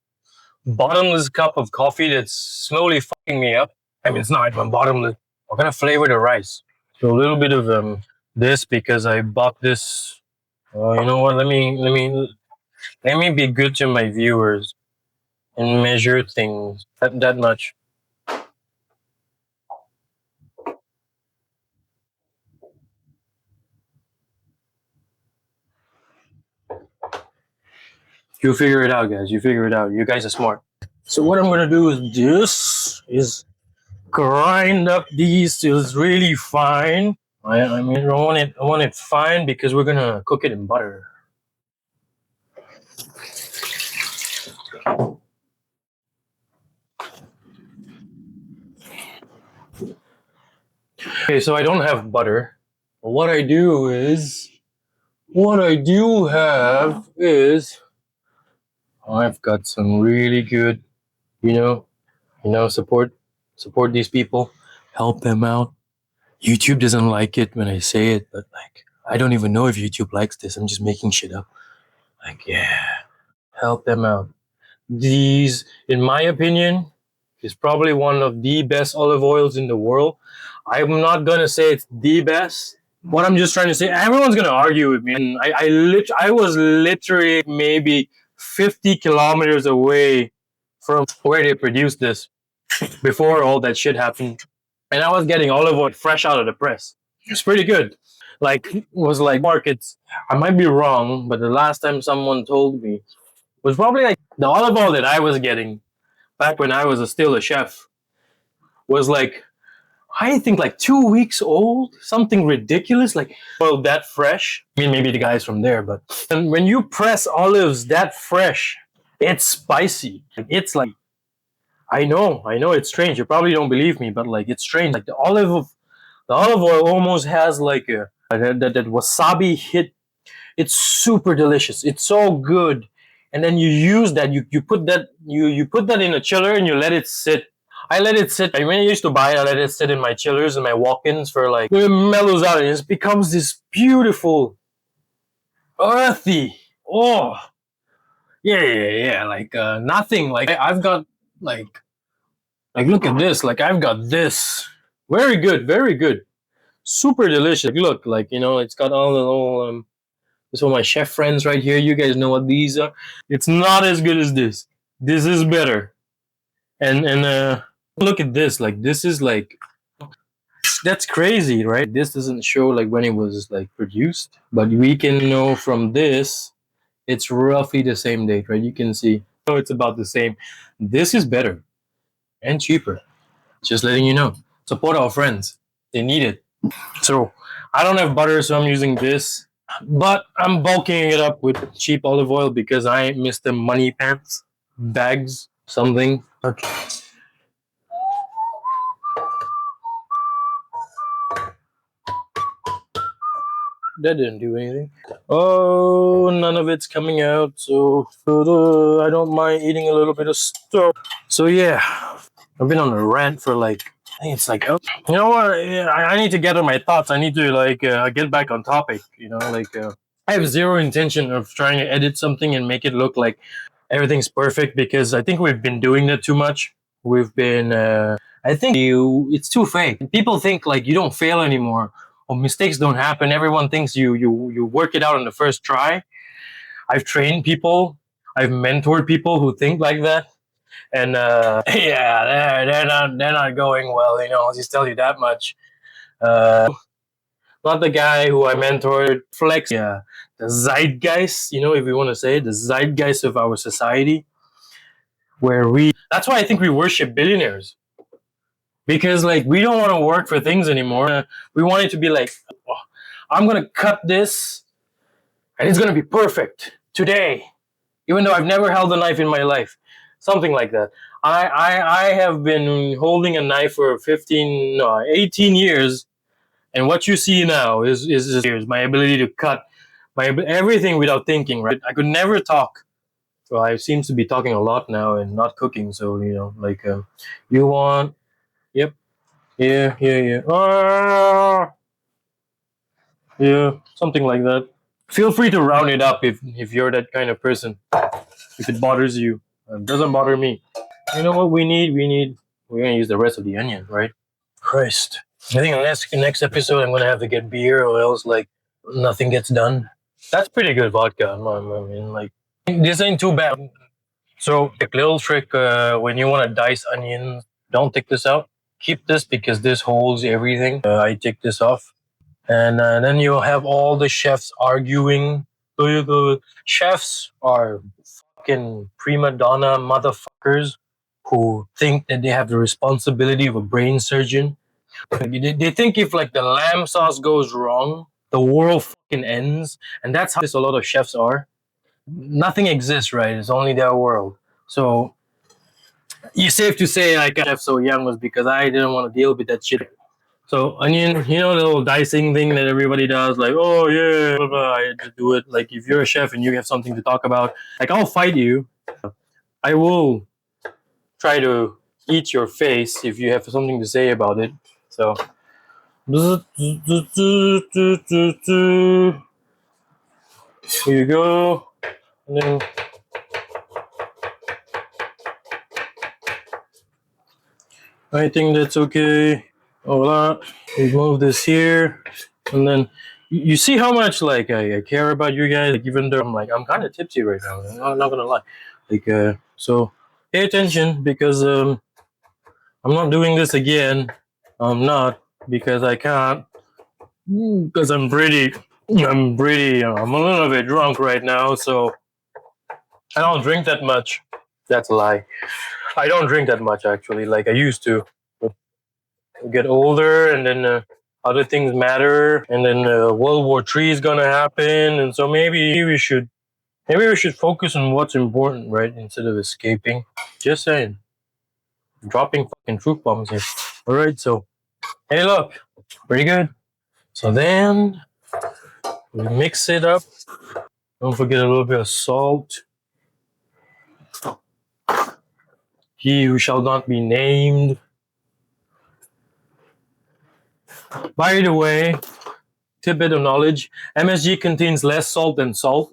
Speaker 1: bottomless cup of coffee that's slowly fucking me up. I mean, it's not even bottomless. I'm gonna flavor the rice. So a little bit of this because I bought this. You know what? Let me be good to my viewers and measure things that much. You figure it out, guys. You figure it out. You guys are smart. So what I'm gonna do is grind up these till it's really fine. I mean, I want it fine because we're gonna cook it in butter. Okay, so I don't have butter. What I do is, what I do have is, I've got some really good, you know, support these people, help them out. YouTube doesn't like it when I say it, but like, I don't even know if YouTube likes this. I'm just making shit up. Like, yeah, help them out. These, in my opinion, is probably one of the best olive oils in the world. I'm not gonna say it's the best. What I'm just trying to say, everyone's gonna argue with me. And I was literally maybe 50 kilometers away from where they produced this before all that shit happened, and I was getting olive oil fresh out of the press. It's pretty good. Like, it was like markets. I might be wrong, but the last time someone told me was probably like the olive oil that I was getting back when I was still a chef was like, I think like 2 weeks old, something ridiculous, like well that fresh. I mean, maybe the guy's from there, but and when you press olives that fresh, it's spicy. Like, it's like, I know it's strange. You probably don't believe me, but like it's strange. Like the olive oil almost has like that wasabi hit. It's super delicious. It's so good. And then you use that. You put that you put that in a chiller and you let it sit. I let it sit. I mean, I used to buy it. I let it sit in my chillers and my walk-ins for like it mellows out and it becomes this beautiful, earthy. Oh, yeah. Like nothing. Like I've got like look at this. Like I've got this. Very good. Very good. Super delicious. Look, like it's got all the little this one, my chef friends right here. You guys know what these are. It's not as good as this. This is better. And look at this. Like this is like that's crazy, right? This doesn't show like when it was like produced, but we can know from this it's roughly the same date, right? You can see. So it's about the same. This is better and cheaper. Just letting you know. Support our friends. They need it. So I don't have butter, so I'm using this. But I'm bulking it up with cheap olive oil because I ain't Mr. Money Pants bags. something. Okay. That didn't do anything. Oh, none of it's coming out, so I don't mind eating a little bit of stuff. So yeah, I've been on a rant for like, I think it's like, oh, you know what? Yeah, I need to gather my thoughts. I need to like get back on topic. You know, like I have zero intention of trying to edit something and make it look like everything's perfect because I think we've been doing that too much. We've been, I think it's too fake. People think like you don't fail anymore or mistakes don't happen. Everyone thinks you work it out on the first try. I've trained people, I've mentored people who think like that, and yeah, they're not going well. You know, I'll just tell you that much. Not the guy who I mentored. Flex, yeah, the zeitgeist. You know, if we want to say the zeitgeist of our society, where we. That's why I think we worship billionaires because like we don't want to work for things anymore. We want it to be like, oh, I'm gonna cut this, and it's gonna be perfect today, even though I've never held a knife in my life. Something like that. I have been holding a knife for 18 years, and what you see now is my ability to cut everything without thinking. Right, I could never talk. So I seem to be talking a lot now and not cooking. So you know, like you want, yep, yeah, yeah, something like that. Feel free to round it up if you're that kind of person. If it bothers you, it doesn't bother me. You know what we need? We're gonna use the rest of the onion, right? Christ. I think next episode I'm gonna have to get beer or else like nothing gets done. That's pretty good vodka. I mean, like this ain't too bad. So, a little trick when you want to dice onions, don't take this out. Keep this because this holds everything. I take this off, and then you'll have all the chefs arguing. The chefs are fucking prima donna motherfuckers who think that they have the responsibility of a brain surgeon. They think if like the lamb sauce goes wrong, the world fucking ends, and that's how a lot of chefs are. Nothing exists, right? It's only their world. So it's safe to say like I got so young was because I didn't want to deal with that shit. So onion, you know the little dicing thing that everybody does, like oh yeah, blah, blah, I just do it. Like if you're a chef and you have something to talk about, like I'll fight you. I will try to eat your face if you have something to say about it. So here you go. And then I think that's okay. Hola. We move this here. And then you see how much like I care about you guys, like even though I'm kind of tipsy right now. I'm not gonna lie. Like so pay attention because I'm not doing this again. I'm not because I can't. Because I'm a little bit drunk right now, so I don't drink that much. That's a lie. I don't drink that much actually, like I used to. But I get older, and then other things matter, and then World War III is gonna happen, and so maybe we should focus on what's important, right, instead of escaping. Just saying, dropping fucking truth bombs here. All right, so hey, look, pretty good. So then we mix it up. Don't forget a little bit of salt. He who shall not be named. By the way, tidbit of knowledge, MSG contains less salt than salt.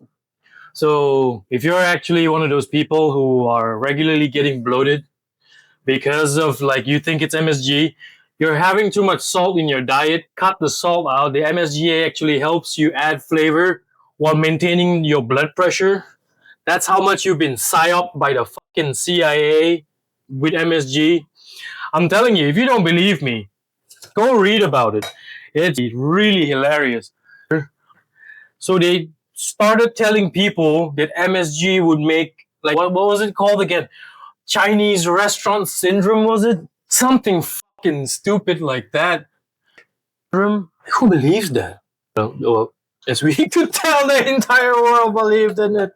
Speaker 1: So if you're actually one of those people who are regularly getting bloated because of like you think it's MSG, you're having too much salt in your diet, cut the salt out. The MSG actually helps you add flavor while maintaining your blood pressure. That's how much you've been psyoped by the fucking CIA with MSG. I'm telling you, if you don't believe me, go read about it. It's really hilarious. So they started telling people that MSG would make like what was it called again? Chinese restaurant syndrome, was it? Something fucking stupid like that. Who believes that? Well, as we could tell, the entire world believed in it.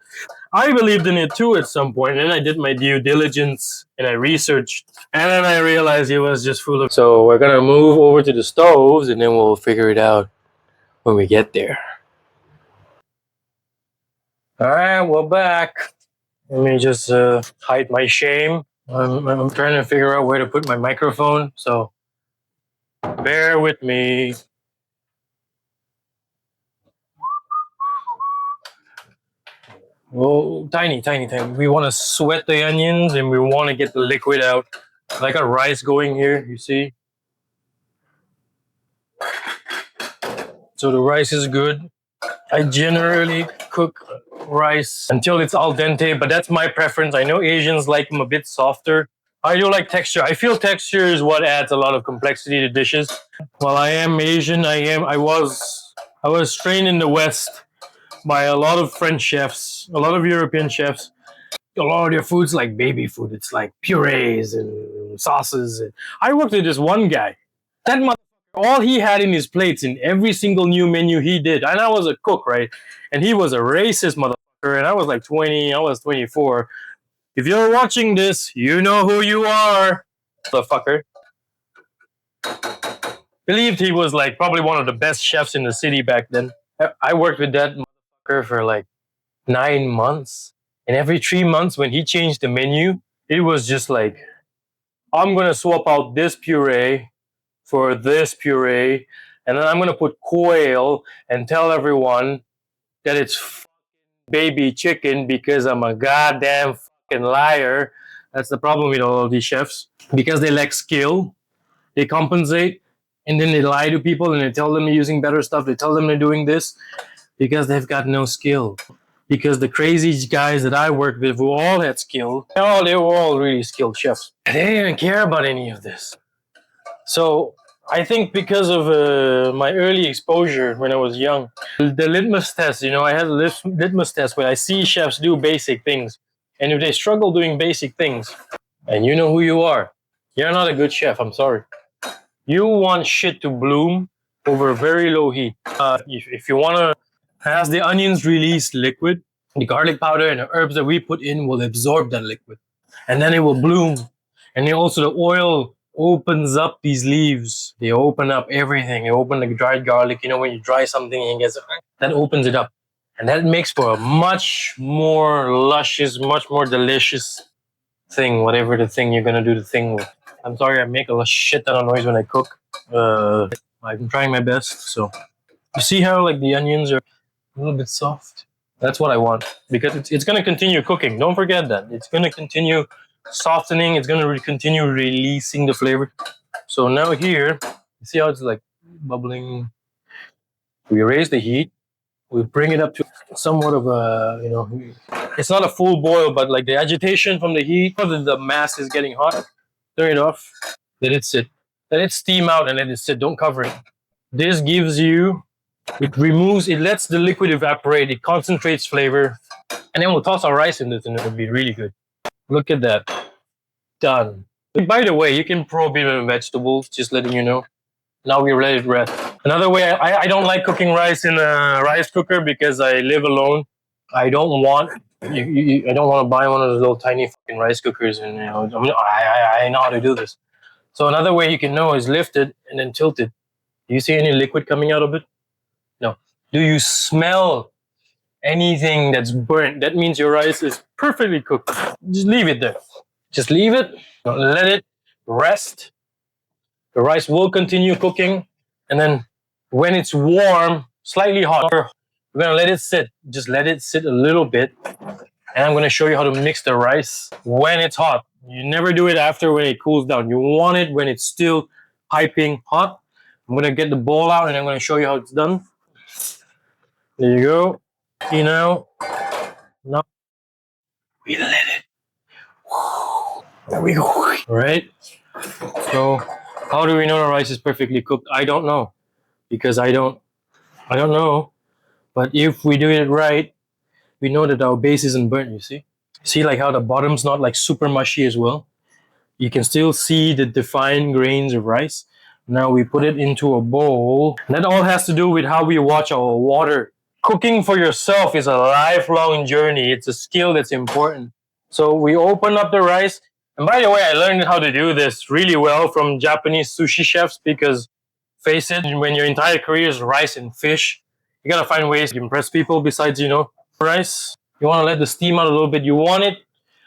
Speaker 1: I believed in it too at some point, and then I did my due diligence and I researched, and then I realized it was just full of. So we're gonna move over to the stoves, and then we'll figure it out when we get there. All right, we're back. Let me just hide my shame. I'm trying to figure out where to put my microphone, so bear with me. Oh, tiny, tiny, tiny. We want to sweat the onions and we want to get the liquid out. Like a rice going here, you see? So the rice is good. I generally cook rice until it's al dente, but that's my preference. I know Asians like them a bit softer. I do like texture. I feel texture is what adds a lot of complexity to dishes. While I am Asian, I was trained in the West by a lot of French chefs, a lot of European chefs. A lot of their food's like baby food. It's like purees and sauces. I worked with this one guy. That motherfucker, all he had in his plates in every single new menu he did, and I was a cook, right? And he was a racist motherfucker, and I was like 20, I was 24. If you're watching this, you know who you are, motherfucker. Believed he was like probably one of the best chefs in the city back then. I worked with that motherfucker for like 9 months. And every 3 months when he changed the menu, it was just like, I'm gonna swap out this puree for this puree, and then I'm gonna put quail and tell everyone that it's baby chicken because I'm a goddamn fucking liar. That's the problem with all of these chefs. Because they lack skill, they compensate, and then they lie to people and they tell them they're using better stuff, they tell them they're doing this because they've got no skill. Because the crazy guys that I worked with who all had skill, they were all really skilled chefs. They didn't care about any of this. So I think because of my early exposure when I was young, the litmus test, I had a litmus test where I see chefs do basic things. And if they struggle doing basic things, and you know who you are, you're not a good chef, I'm sorry. You want shit to bloom over very low heat. If you want to, as the onions release liquid, the garlic powder and the herbs that we put in will absorb that liquid. And then it will bloom. And then also the oil opens up these leaves. They open up everything. They open the dried garlic. When you dry something and it gets, that opens it up. And that makes for a much more luscious, much more delicious thing, whatever the thing you're going to do the thing with. I'm sorry I make a shit ton of noise when I cook. I'm trying my best. So you see how like the onions are a little bit soft? That's what I want because it's going to continue cooking. Don't forget that. It's going to continue softening. It's going to continue releasing the flavor. So now here, you see how it's like bubbling. We raise the heat. We bring it up to somewhat of a, it's not a full boil, but like the agitation from the heat, the mass is getting hot. Turn it off. Let it sit. Let it steam out and let it sit. Don't cover it. This gives you, it lets the liquid evaporate. It concentrates flavor. And then we'll toss our rice in this and it'll be really good. Look at that. Done. By the way, you can probe even vegetables, just letting you know. Now we let it rest. Another way, I don't like cooking rice in a rice cooker because I live alone. I don't want I don't want to buy one of those little tiny fucking rice cookers, and I know how to do this. So another way you can know is lift it and then tilt it. Do you see any liquid coming out of it? No. Do you smell anything that's burnt? That means your rice is perfectly cooked. Just leave it there. Just leave it. Let it rest. The rice will continue cooking, and then when it's warm, slightly hot, we're gonna let it sit. Just let it sit a little bit, and I'm gonna show you how to mix the rice when it's hot. You never do it after when it cools down. You want it when it's still piping hot. I'm gonna get the bowl out, and I'm gonna show you how it's done. There you go. See now we let it. There we go. All right. So how do we know the rice is perfectly cooked? I don't know because I don't know. But if we do it right, we know that our base isn't burnt, you see? See like how the bottom's not like super mushy as well? You can still see the defined grains of rice. Now we put it into a bowl. And that all has to do with how we watch our water. Cooking for yourself is a lifelong journey. It's a skill that's important. So we open up the rice. And by the way, I learned how to do this really well from Japanese sushi chefs because face it, when your entire career is rice and fish, you gotta find ways to impress people besides, rice. You wanna let the steam out a little bit. You want it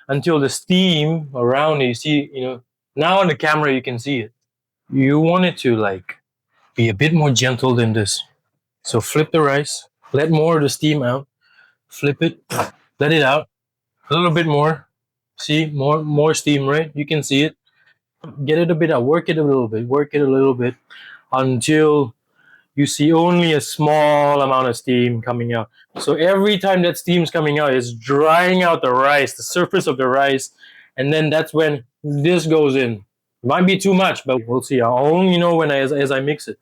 Speaker 1: until the steam around it, you see, now on the camera you can see it. You want it to like be a bit more gentle than this. So flip the rice, let more of the steam out, flip it, let it out a little bit more. See, more steam, right? You can see it. Get it a bit out, work it a little bit, work it a little bit until you see only a small amount of steam coming out. So every time that steam's coming out, it's drying out the rice, the surface of the rice, and then that's when this goes in. Might be too much, but we'll see. I'll only know when as I mix it.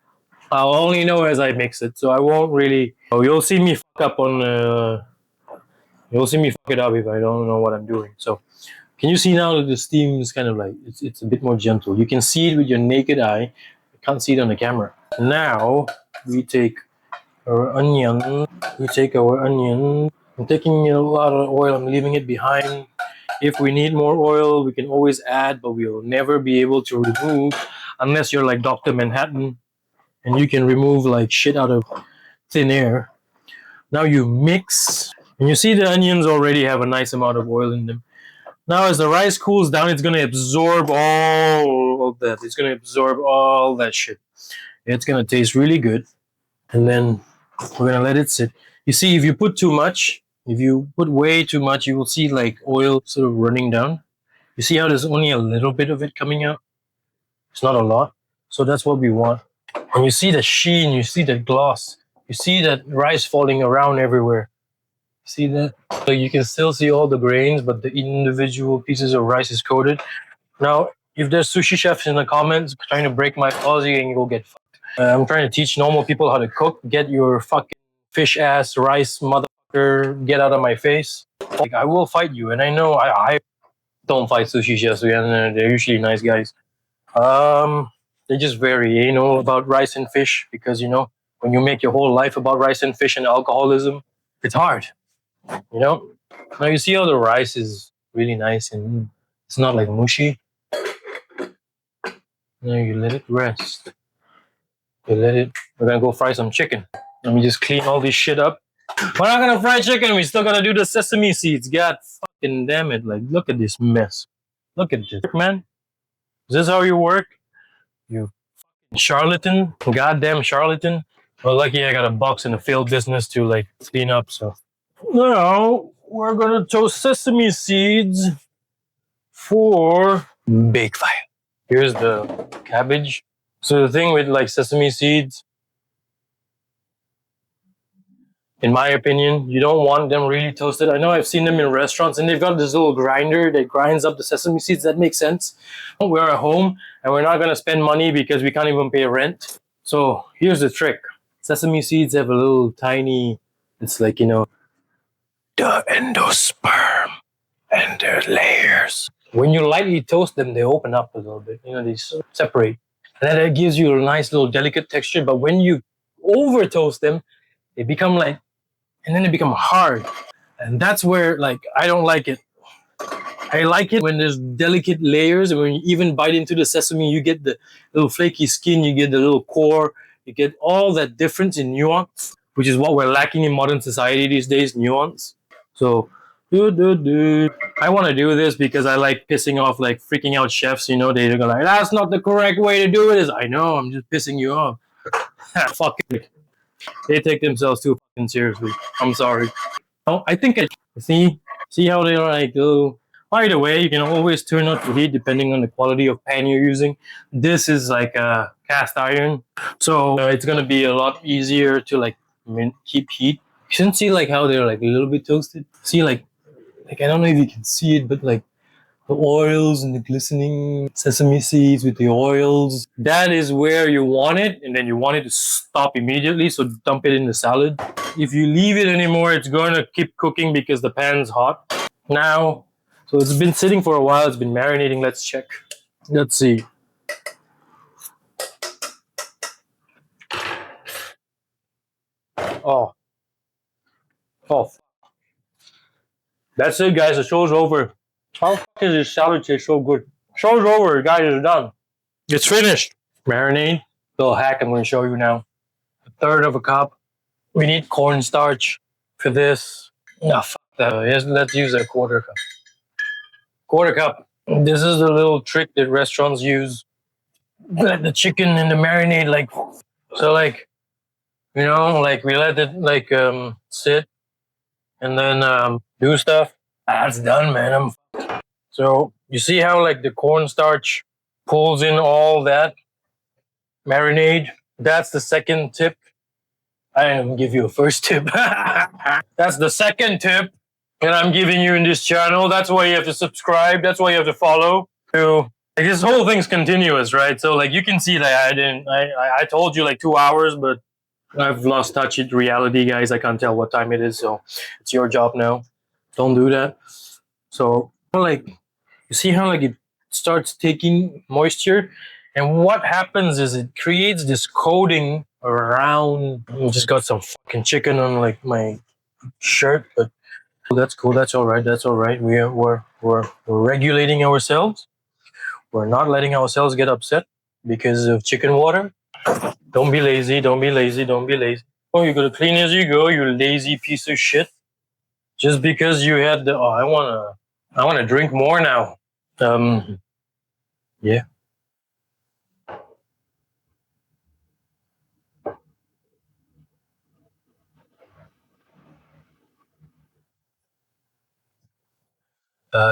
Speaker 1: I'll only know as I mix it, so I won't really. Oh, you'll see me fuck up on. You'll see me fuck it up if I don't know what I'm doing. So, can you see now that the steam is kind of like it's a bit more gentle? You can see it with your naked eye. You can't see it on the camera. Now we take our onion. We take our onion. I'm taking a lot of oil. I'm leaving it behind. If we need more oil, we can always add, but we'll never be able to remove unless you're like Dr. Manhattan and you can remove like shit out of thin air. Now you mix, and you see the onions already have a nice amount of oil in them. Now as the rice cools down, it's gonna absorb all of that. It's gonna absorb all that shit. It's gonna taste really good. And then we're gonna let it sit. You see, if you put too much, if you put way too much, you will see like oil sort of running down. You see how there's only a little bit of it coming out? It's not a lot. So that's what we want. And you see the sheen, you see the gloss, you see that rice falling around everywhere. See that? So you can still see all the grains, but the individual pieces of rice is coated. Now, if there's sushi chefs in the comments trying to break my Aussie and you will get fucked. I'm trying to teach normal people how to cook. Get your fucking fish ass rice motherfucker, get out of my face. Like, I will fight you. And I know I don't fight sushi chefs, and they're usually nice guys. They just vary, about rice and fish because when you make your whole life about rice and fish and alcoholism, it's hard. You know. Now you see how the rice is really nice and it's not like mushy. Now you let it rest. You let it. We're gonna go fry some chicken. Let me just clean all this shit up. We're not gonna fry chicken. We still gotta do the sesame seeds. God fucking damn it! Like, look at this mess. Look at this, man. Is this how you work? You charlatan, goddamn charlatan. Well, lucky I got a box in the field business to like clean up. So now we're gonna toast sesame seeds for bake fire. Here's the cabbage. So the thing with like sesame seeds, in my opinion, you don't want them really toasted. I know I've seen them in restaurants and they've got this little grinder that grinds up the sesame seeds. That makes sense. We're at home and we're not going to spend money because we can't even pay rent. So here's the trick. Sesame seeds have a little tiny, it's like, the endosperm and their layers. When you lightly toast them, they open up a little bit. They separate. And that gives you a nice little delicate texture. But when you over toast them, they become like, and then they become hard. And that's where, like, I don't like it. I like it when there's delicate layers. And when you even bite into the sesame, you get the little flaky skin, you get the little core, you get all that difference in nuance, which is what we're lacking in modern society these days, nuance. So, I want to do this because I like pissing off, like, freaking out chefs. They're gonna like, that's not the correct way to do it. I know, I'm just pissing you off. Fuck it. They take themselves too fucking seriously. I'm sorry. Oh, I think I see how they're like. Oh. By the way, you can always turn up the heat depending on the quality of pan you're using. This is like a cast iron, so it's gonna be a lot easier to like keep heat. You can see like how they're like a little bit toasted. See like I don't know if you can see it, but like the oils and the glistening sesame seeds with the oils. That is where you want it, and then you want it to stop immediately, so dump it in the salad. If you leave it anymore, it's going to keep cooking because the pan's hot. Now, so it's been sitting for a while, it's been marinating. Let's check. Let's see. Oh, Oh, that's it, guys. The show's over. How the fuck is this salad taste so good? Show's over, guys. It's done. It's finished. Marinade. Little hack I'm going to show you now. A third of a cup. We need cornstarch for this. No, fuck that. Yes, let's use a quarter cup. Quarter cup. This is the little trick that restaurants use. Let the chicken in the marinade, like, so, like, you know, like we let it like sit and then do stuff. That's done, man. So you see how like the cornstarch pulls in all that marinade? That's the second tip. I didn't give you a first tip. That's the second tip that I'm giving you in this channel. That's why you have to subscribe. That's why you have to follow. To like this whole thing's continuous, right? So like you can see that I told you like 2 hours, but I've lost touch with reality, guys. I can't tell what time it is, so it's your job now. Don't do that. So like you see how like it starts taking moisture, and what happens is it creates this coating around. I just got some fucking chicken on like my shirt, but that's cool. That's all right. That's all right. We're regulating ourselves. We're not letting ourselves get upset because of chicken water. Don't be lazy. Don't be lazy. Don't be lazy. Oh, you gotta clean as you go. You lazy piece of shit. Just because you had the I wanna drink more now. Yeah.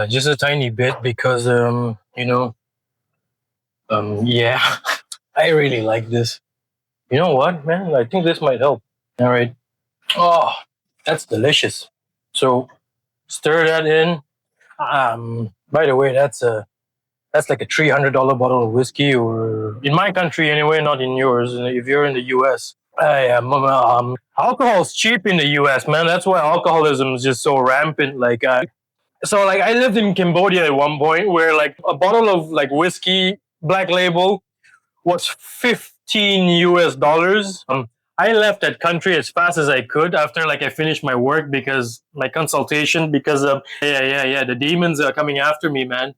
Speaker 1: Just a tiny bit because you know, yeah, I really like this. You know what, man? I think this might help. All right. Oh, that's delicious. So stir that in. By the way, that's like a $300 bottle of whiskey, or in my country anyway, not in yours. If you're in the U.S., alcohol's cheap in the U.S., man. That's why alcoholism is just so rampant. Like, so like I lived in Cambodia at one point where like a bottle of like whiskey, black label, was 15 US dollars. I left that country as fast as I could after like I finished my work, because my consultation, because the demons are coming after me, man.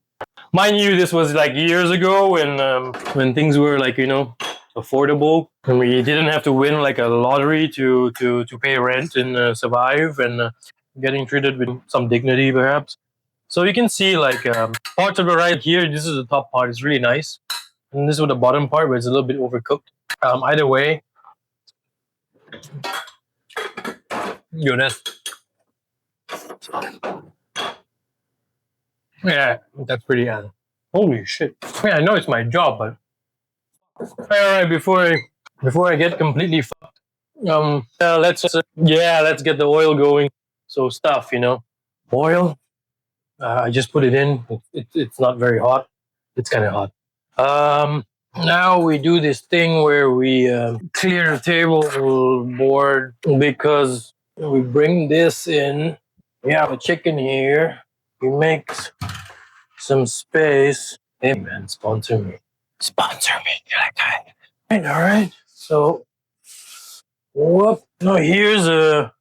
Speaker 1: Mind you, this was like years ago when things were like, you know, affordable, and we didn't have to win like a lottery to pay rent and survive, and getting treated with some dignity perhaps. So you can see like parts of the right here. This is the top part. It's really nice, and this is the bottom part where it's a little bit overcooked. Either way, goodness. Yeah, that's pretty. Holy shit! Yeah, I know it's my job, but all right. Before I get completely fucked, let's get the oil going. So stuff, you know, oil. I just put it in. It's not very hot. It's kind of hot. Now we do this thing where we clear the table board, because we bring this in. We have a chicken here. We make some space. Hey man, sponsor me. Sponsor me. You're like, all right. So, whoop. No, here's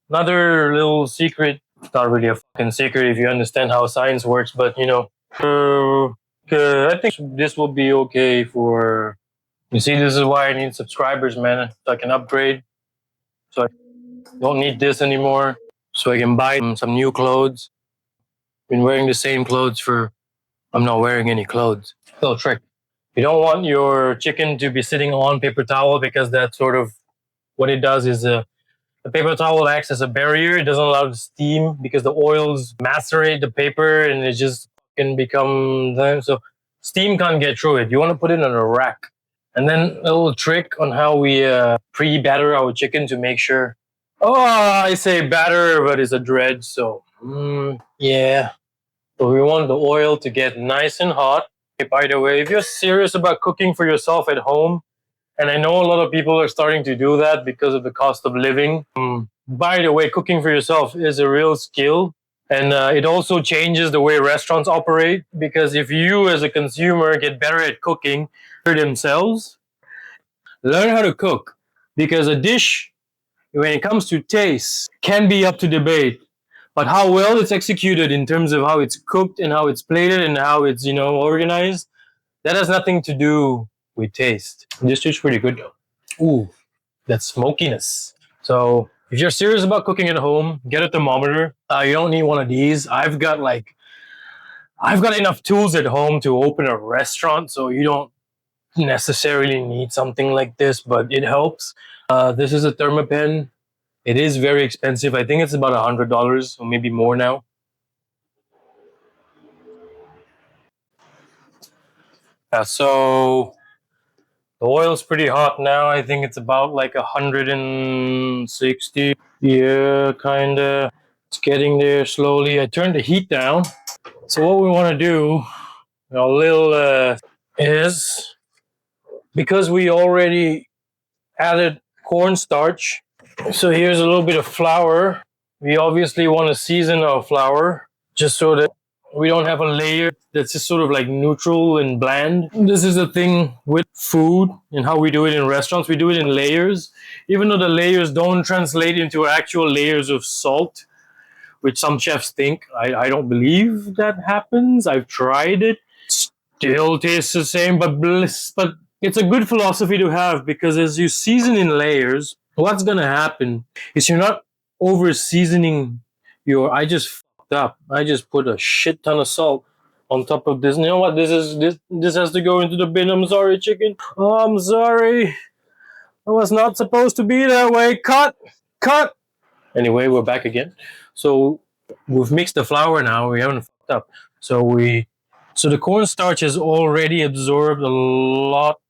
Speaker 1: another little secret. It's not really a fucking secret if you understand how science works, but you know, I think this will be okay for. You see, this is why I need subscribers, man. So I can upgrade. So I don't need this anymore. So I can buy some new clothes. Been wearing the same clothes for. I'm not wearing any clothes. Little trick. You don't want your chicken to be sitting on paper towel, because that's sort of what it does. Is the paper towel acts as a barrier. It doesn't allow the steam, because the oils macerate the paper and it just can become so steam can't get through it. You want to put it on a rack. And then a little trick on how we pre-batter our chicken to make sure. Oh, I say batter, but it's a dredge. So yeah. So we want the oil to get nice and hot. By the way, if you're serious about cooking for yourself at home, and I know a lot of people are starting to do that because of the cost of living. By the way, cooking for yourself is a real skill. And it also changes the way restaurants operate, because if you as a consumer get better at cooking for themselves, learn how to cook. Because a dish when it comes to taste, can be up to debate. But how well it's executed in terms of how it's cooked and how it's plated and how it's, organized, that has nothing to do with taste. This is pretty good though. Ooh, that smokiness. So if you're serious about cooking at home, get a thermometer. You don't need one of these. I've got enough tools at home to open a restaurant, so you don't necessarily need something like this, but it helps. This is a thermopen. It is very expensive. I think it's about $100 or maybe more now. So the oil's pretty hot now. I think it's about like 160. Yeah, kinda. It's getting there slowly. I turned the heat down. So what we want to do, a little, is because we already added cornstarch. So here's a little bit of flour. We obviously want to season our flour just so that we don't have a layer that's just sort of like neutral and bland. This is the thing with food and how we do it in restaurants. We do it in layers, even though the layers don't translate into actual layers of salt, which some chefs think. I don't believe that happens. I've tried it. Still tastes the same, but it's a good philosophy to have because as you season in layers, what's gonna happen is you're not over seasoning your. I just fucked up. I just put a shit ton of salt on top of this. You know what? This has to go into the bin. I'm sorry, chicken. Oh, I'm sorry. It was not supposed to be that way. Cut. Anyway, we're back again. So we've mixed the flour now. We haven't fucked up. So the cornstarch has already absorbed a lot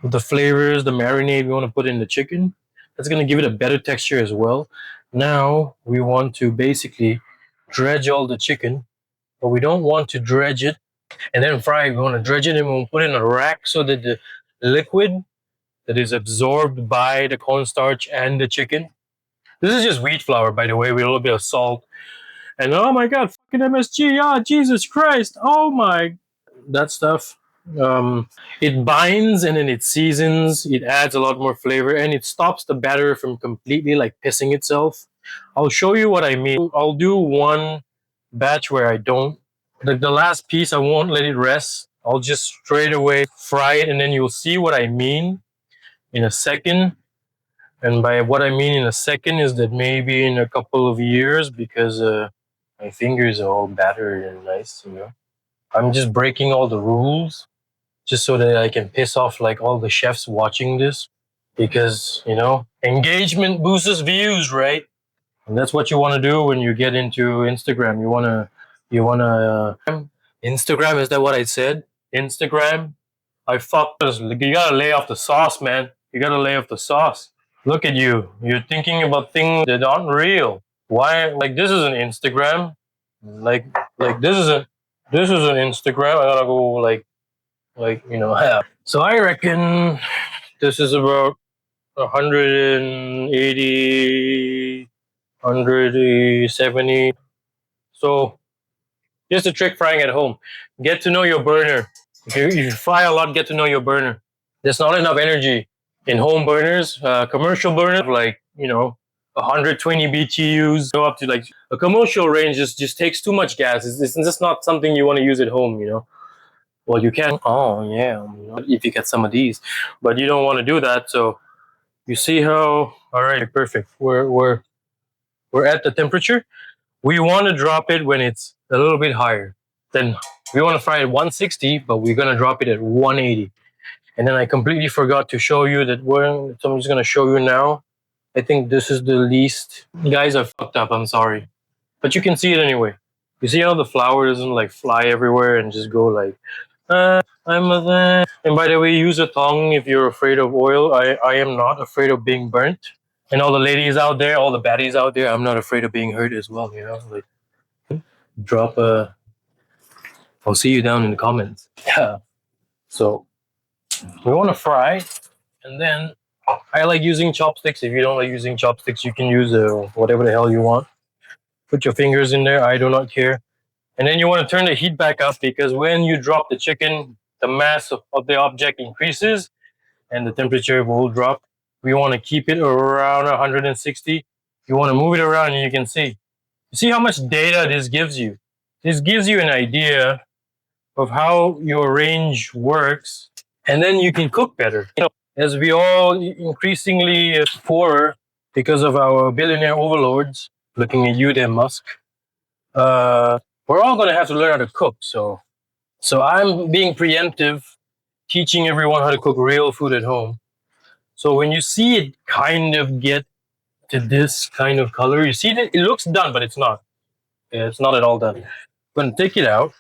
Speaker 1: of the flavors, the marinade we want to put in the chicken. That's going to give it a better texture as well. Now we want to basically dredge all the chicken, but we don't want to dredge it and then fry it. We want to dredge it and we'll put it in a rack so that the liquid that is absorbed by the cornstarch and the chicken. This is just wheat flour, by the way, with a little bit of salt. And oh my god, fucking MSG, Jesus Christ, oh my, that stuff. It binds and then it seasons, it adds a lot more flavor, and it stops the batter from completely like pissing itself. I'll show you what I mean. I'll do one batch where I don't. Like the last piece, I won't let it rest. I'll just straight away fry it, and then you'll see what I mean in a second. And by what I mean in a second is that maybe in a couple of years, because my fingers are all battered and nice, I'm just breaking all the rules just so that I can piss off like all the chefs watching this. Because, engagement boosts views, right? And that's what you want to do when you get into Instagram. Instagram, is that what I said? Instagram? I fucked this. You gotta lay off the sauce, man. You gotta lay off the sauce. Look at you. You're thinking about things that aren't real. Why? Like this is an Instagram. Like this is an Instagram. I gotta go So I reckon this is about 180, 170. So here's the trick frying at home. Get to know your burner. If you fry a lot, get to know your burner. There's not enough energy in home burners. Commercial burners, like 120 BTUs, go up to like a commercial range. Just takes too much gas. It's just not something you want to use at home. Well, you can. Oh yeah, if you get some of these, but you don't want to do that. So you see how? All right, perfect. We're at the temperature. We want to drop it when it's a little bit higher. Then we want to fry at 160, but we're gonna drop it at 180. And then I completely forgot to show you that so I'm just gonna show you now. I think this is the least. Guys, I fucked up. I'm sorry, but you can see it anyway. You see how the flour doesn't like fly everywhere and just go like, I'm a that. And by the way, use a tongue if you're afraid of oil. I am not afraid of being burnt. And all the ladies out there, all the baddies out there, I'm not afraid of being hurt as well. Like drop a. I'll see you down in the comments. Yeah. So we want to fry, and then I like using chopsticks. If you don't like using chopsticks, you can use whatever the hell you want. Put your fingers in there. I do not care. And then you want to turn the heat back up because when you drop the chicken, the mass of the object increases and the temperature will drop. We want to keep it around 160. You want to move it around, and you can see. You see how much data this gives you. This gives you an idea of how your range works, and then you can cook better. As we all increasingly poorer because of our billionaire overlords, looking at you there, Musk, we're all going to have to learn how to cook. So I'm being preemptive, teaching everyone how to cook real food at home. So when you see it kind of get to this kind of color, you see that it looks done, but it's not. Yeah, it's not at all done. We're going to take it out.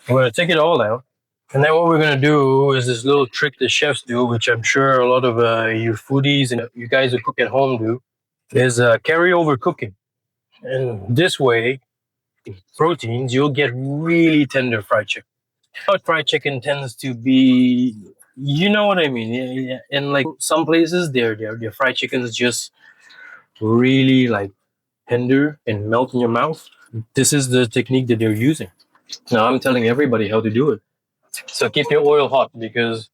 Speaker 1: We're going to take it all out. And then what we're going to do is this little trick the chefs do, which I'm sure a lot of you foodies and you guys who cook at home do, is carryover cooking. And this way, proteins, you'll get really tender fried chicken. Fried chicken tends to be, you know what I mean? Yeah. And like some places, their fried chicken is just really like tender and melt in your mouth. This is the technique that they're using. Now I'm telling everybody how to do it. So keep your oil hot because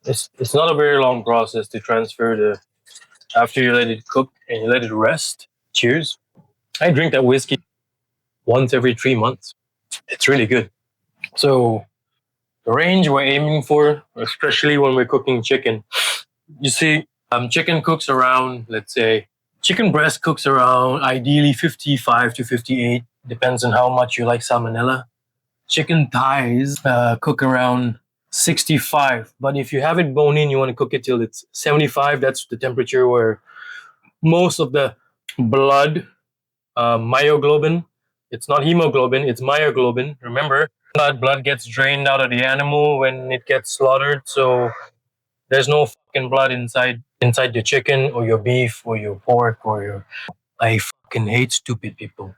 Speaker 1: it's not a very long process to transfer the after you let it cook and you let it rest. Cheers. I drink that whiskey once every 3 months. It's really good. So the range we're aiming for, especially when we're cooking chicken, you see, chicken cooks around, let's say, chicken breast cooks around ideally 55 to 58, depends on how much you like salmonella. Chicken thighs cook around 65, but if you have it bone in, you want to cook it till it's 75. That's the temperature where most of the blood, myoglobin, it's not hemoglobin, it's myoglobin. Remember, blood gets drained out of the animal when it gets slaughtered, so there's no fucking blood inside the chicken or your beef or your pork or your. I fucking hate stupid people.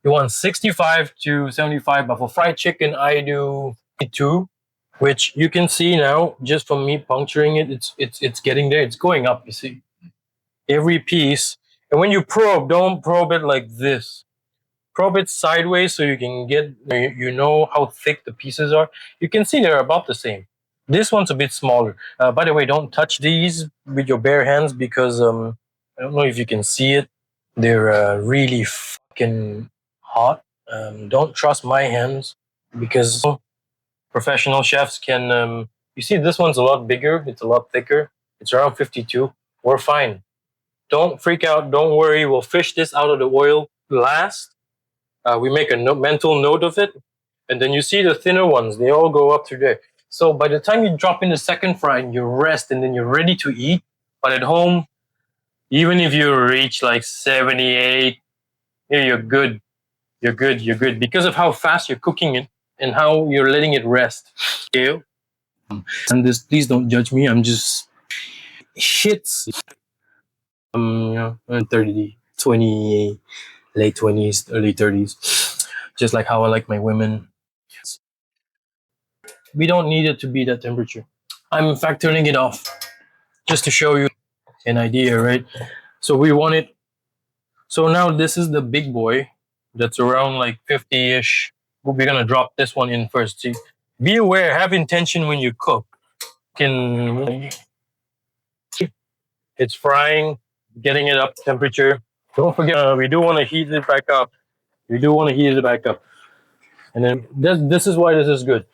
Speaker 1: You want 65 to 75, but for fried chicken, I do 2, which you can see now just from me puncturing it. It's getting there. It's going up. You see, every piece. And when you probe, don't probe it like this. Probe it sideways so you can get you know how thick the pieces are. You can see they're about the same. This one's a bit smaller. By the way, don't touch these with your bare hands because I don't know if you can see it. They're really fucking hot. Don't trust my hands because professional chefs can. You see, this one's a lot bigger. It's a lot thicker. It's around 52. We're fine. Don't freak out. Don't worry. We'll fish this out of the oil last. We make a mental note of it. And then you see the thinner ones. They all go up through there. So by the time you drop in the second fry and you rest and then you're ready to eat, but at home, even if you reach like 78, yeah, you're good. You're good. You're good because of how fast you're cooking it and how you're letting it rest. Okay? And this, please don't judge me. I'm just shits. You know, 30, 20, late 20s, early 30s. Just like how I like my women. We don't need it to be that temperature. I'm in fact turning it off just to show you an idea, right? So we want it. So now this is the big boy that's around like 50-ish. We're gonna drop this one in first. See, be aware, have intention when you cook. It's frying, getting it up temperature. Don't forget, we do want to heat it back up. And then this is why this is good.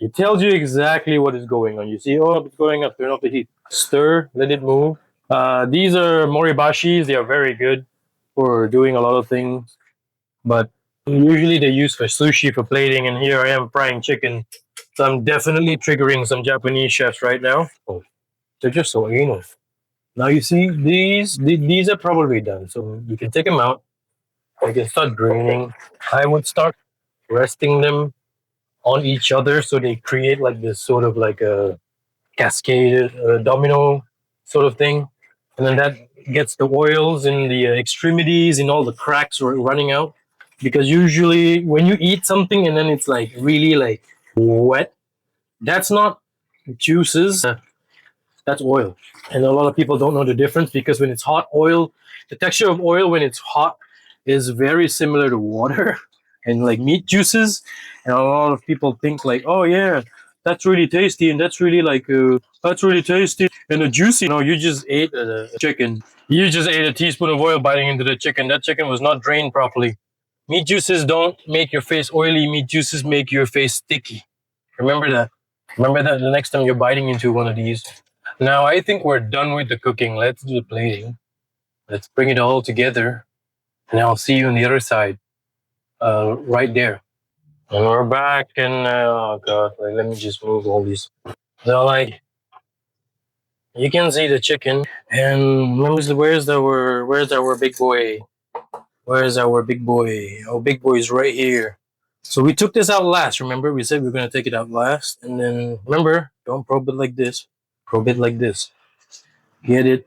Speaker 1: It tells you exactly what is going on. You see, oh, it's going up. Turn off the heat. Stir, let it move. These are moribashis. They are very good for doing a lot of things. But usually they're used for sushi, for plating. And here I am frying chicken. So I'm definitely triggering some Japanese chefs right now. Oh, they're just so anal. Now you see, these are probably done. So you can take them out. I can start draining. I would start resting them on each other so they create like this sort of like a cascade domino sort of thing, and then that gets the oils in the extremities and all the cracks running out, because usually when you eat something and then it's like really like wet, that's not juices, that's oil. And a lot of people don't know the difference because when it's hot, oil, the texture of oil when it's hot is very similar to water and like meat juices. And a lot of people think like, oh yeah, that's really tasty, and that's really like that's really tasty and a juicy. No, you just ate a chicken. You just ate a teaspoon of oil biting into the chicken. That chicken was not drained properly. Meat juices don't make your face oily. Meat juices make your face sticky. Remember that. Remember that the next time you're biting into one of these. Now I think we're done with the cooking. Let's do the plating. Let's bring it all together, and I'll see you on the other side, right there. And we're back, and oh god, like, let me just move all these. So like, you can see the chicken, and where's our big boy? Where's our big boy? Our big boy is right here. So we took this out last. Remember, we said we were gonna take it out last, and then remember, don't probe it like this. Probe it like this. Get it?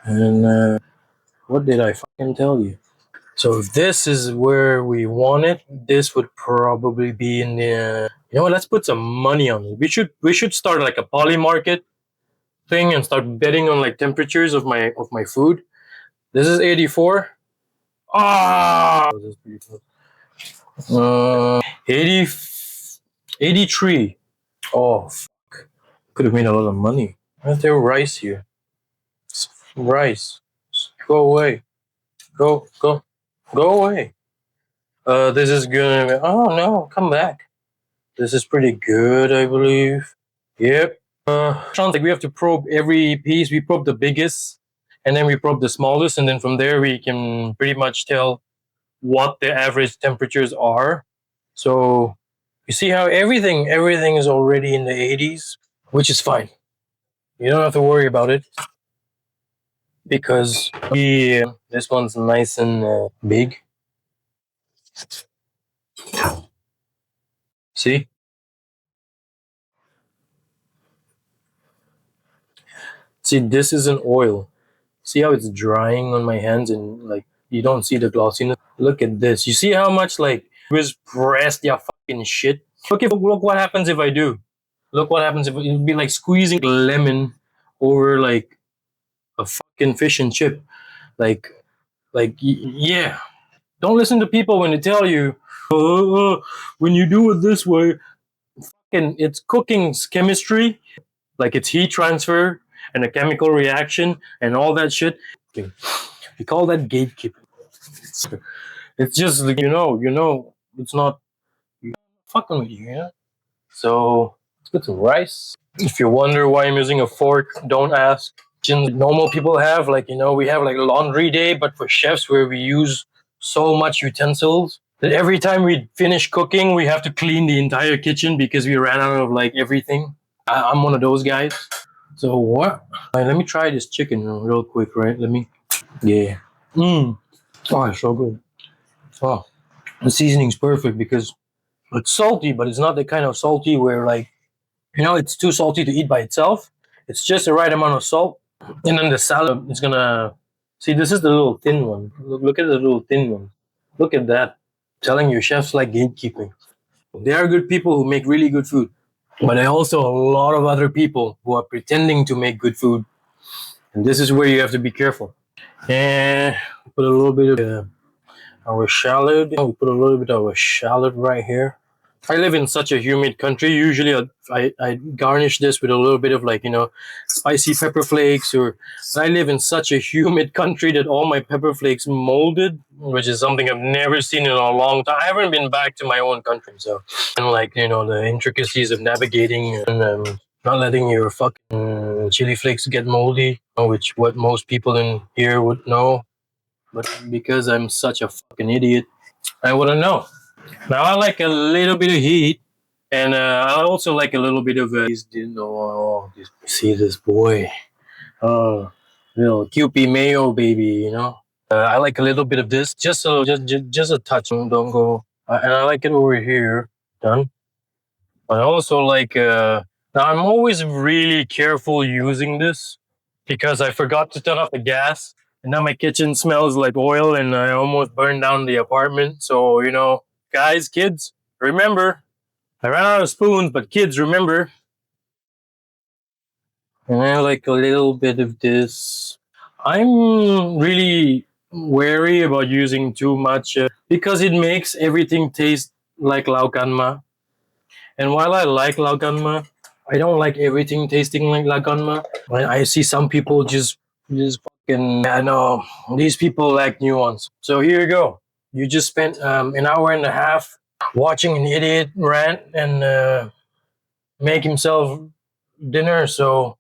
Speaker 1: And what did I fucking tell you? So if this is where we want it, this would probably be in the. You know what? Let's put some money on it. We should start like a poly market thing and start betting on like temperatures of my food. This is 84. Ah, this is pretty close. 80, 83. Oh, fuck. Could have made a lot of money. Why is there rice here? Rice. Go away. Go away. This is gonna. Oh no, come back. This is pretty good, I believe. Yep. Sounds like we have to probe every piece. We probe the biggest, and then we probe the smallest, and then from there we can pretty much tell what the average temperatures are. So you see how everything is already in the 80s, which is fine. You don't have to worry about it because this one's nice and big. See? See, this is an oil. See how it's drying on my hands and like you don't see the glossiness? Look at this. You see how much like was pressed your fucking shit? Look what happens if I do. Look what happens if it would be like squeezing lemon over like a fucking fish and chip. Like yeah. Don't listen to people when they tell you, when you do it this way, fucking it's cooking chemistry, like it's heat transfer and a chemical reaction and all that shit. We call that gatekeeping. It's just like, it's not fucking with you, yeah? So let's get some rice. If you wonder why I'm using a fork, don't ask. Normal people have, like, we have like laundry day, but for chefs where we use so much utensils that every time we finish cooking, we have to clean the entire kitchen because we ran out of like everything. I'm one of those guys. So what? Let me try this chicken real quick, right? Yeah. Oh, it's so good. Oh, the seasoning's perfect because it's salty, but it's not the kind of salty where like, it's too salty to eat by itself. It's just the right amount of salt. And then the salad is gonna see. This is the little thin one. Look at the little thin one. Look at that. I'm telling you, chefs like gatekeeping. There are good people who make really good food, but there are also a lot of other people who are pretending to make good food, and this is where you have to be careful. And put a little bit of our shallot. We put a little bit of a shallot right here. I live in such a humid country. Usually I garnish this with a little bit of like, spicy pepper flakes, or I live in such a humid country that all my pepper flakes molded, which is something I've never seen in a long time. I haven't been back to my own country. So, and like, the intricacies of navigating and not letting your fucking chili flakes get moldy, which what most people in here would know. But because I'm such a fucking idiot, I wouldn't know. Now I like a little bit of heat, and I also like a little bit of. See this boy, oh, little Kewpie mayo baby, I like a little bit of this, just a touch. Don't go. And I like it over here. Done. I also like. Now I'm always really careful using this because I forgot to turn off the gas, and now my kitchen smells like oil, and I almost burned down the apartment. So guys, kids, remember, I ran out of spoons, but kids, remember. And I like a little bit of this. I'm really wary about using too much because it makes everything taste like laukanma. And while I like laukanma, I don't like everything tasting like laganma. I see some people just fucking. I know these people lack nuance. So here you go. You just spent an hour and a half watching an idiot rant and make himself dinner. So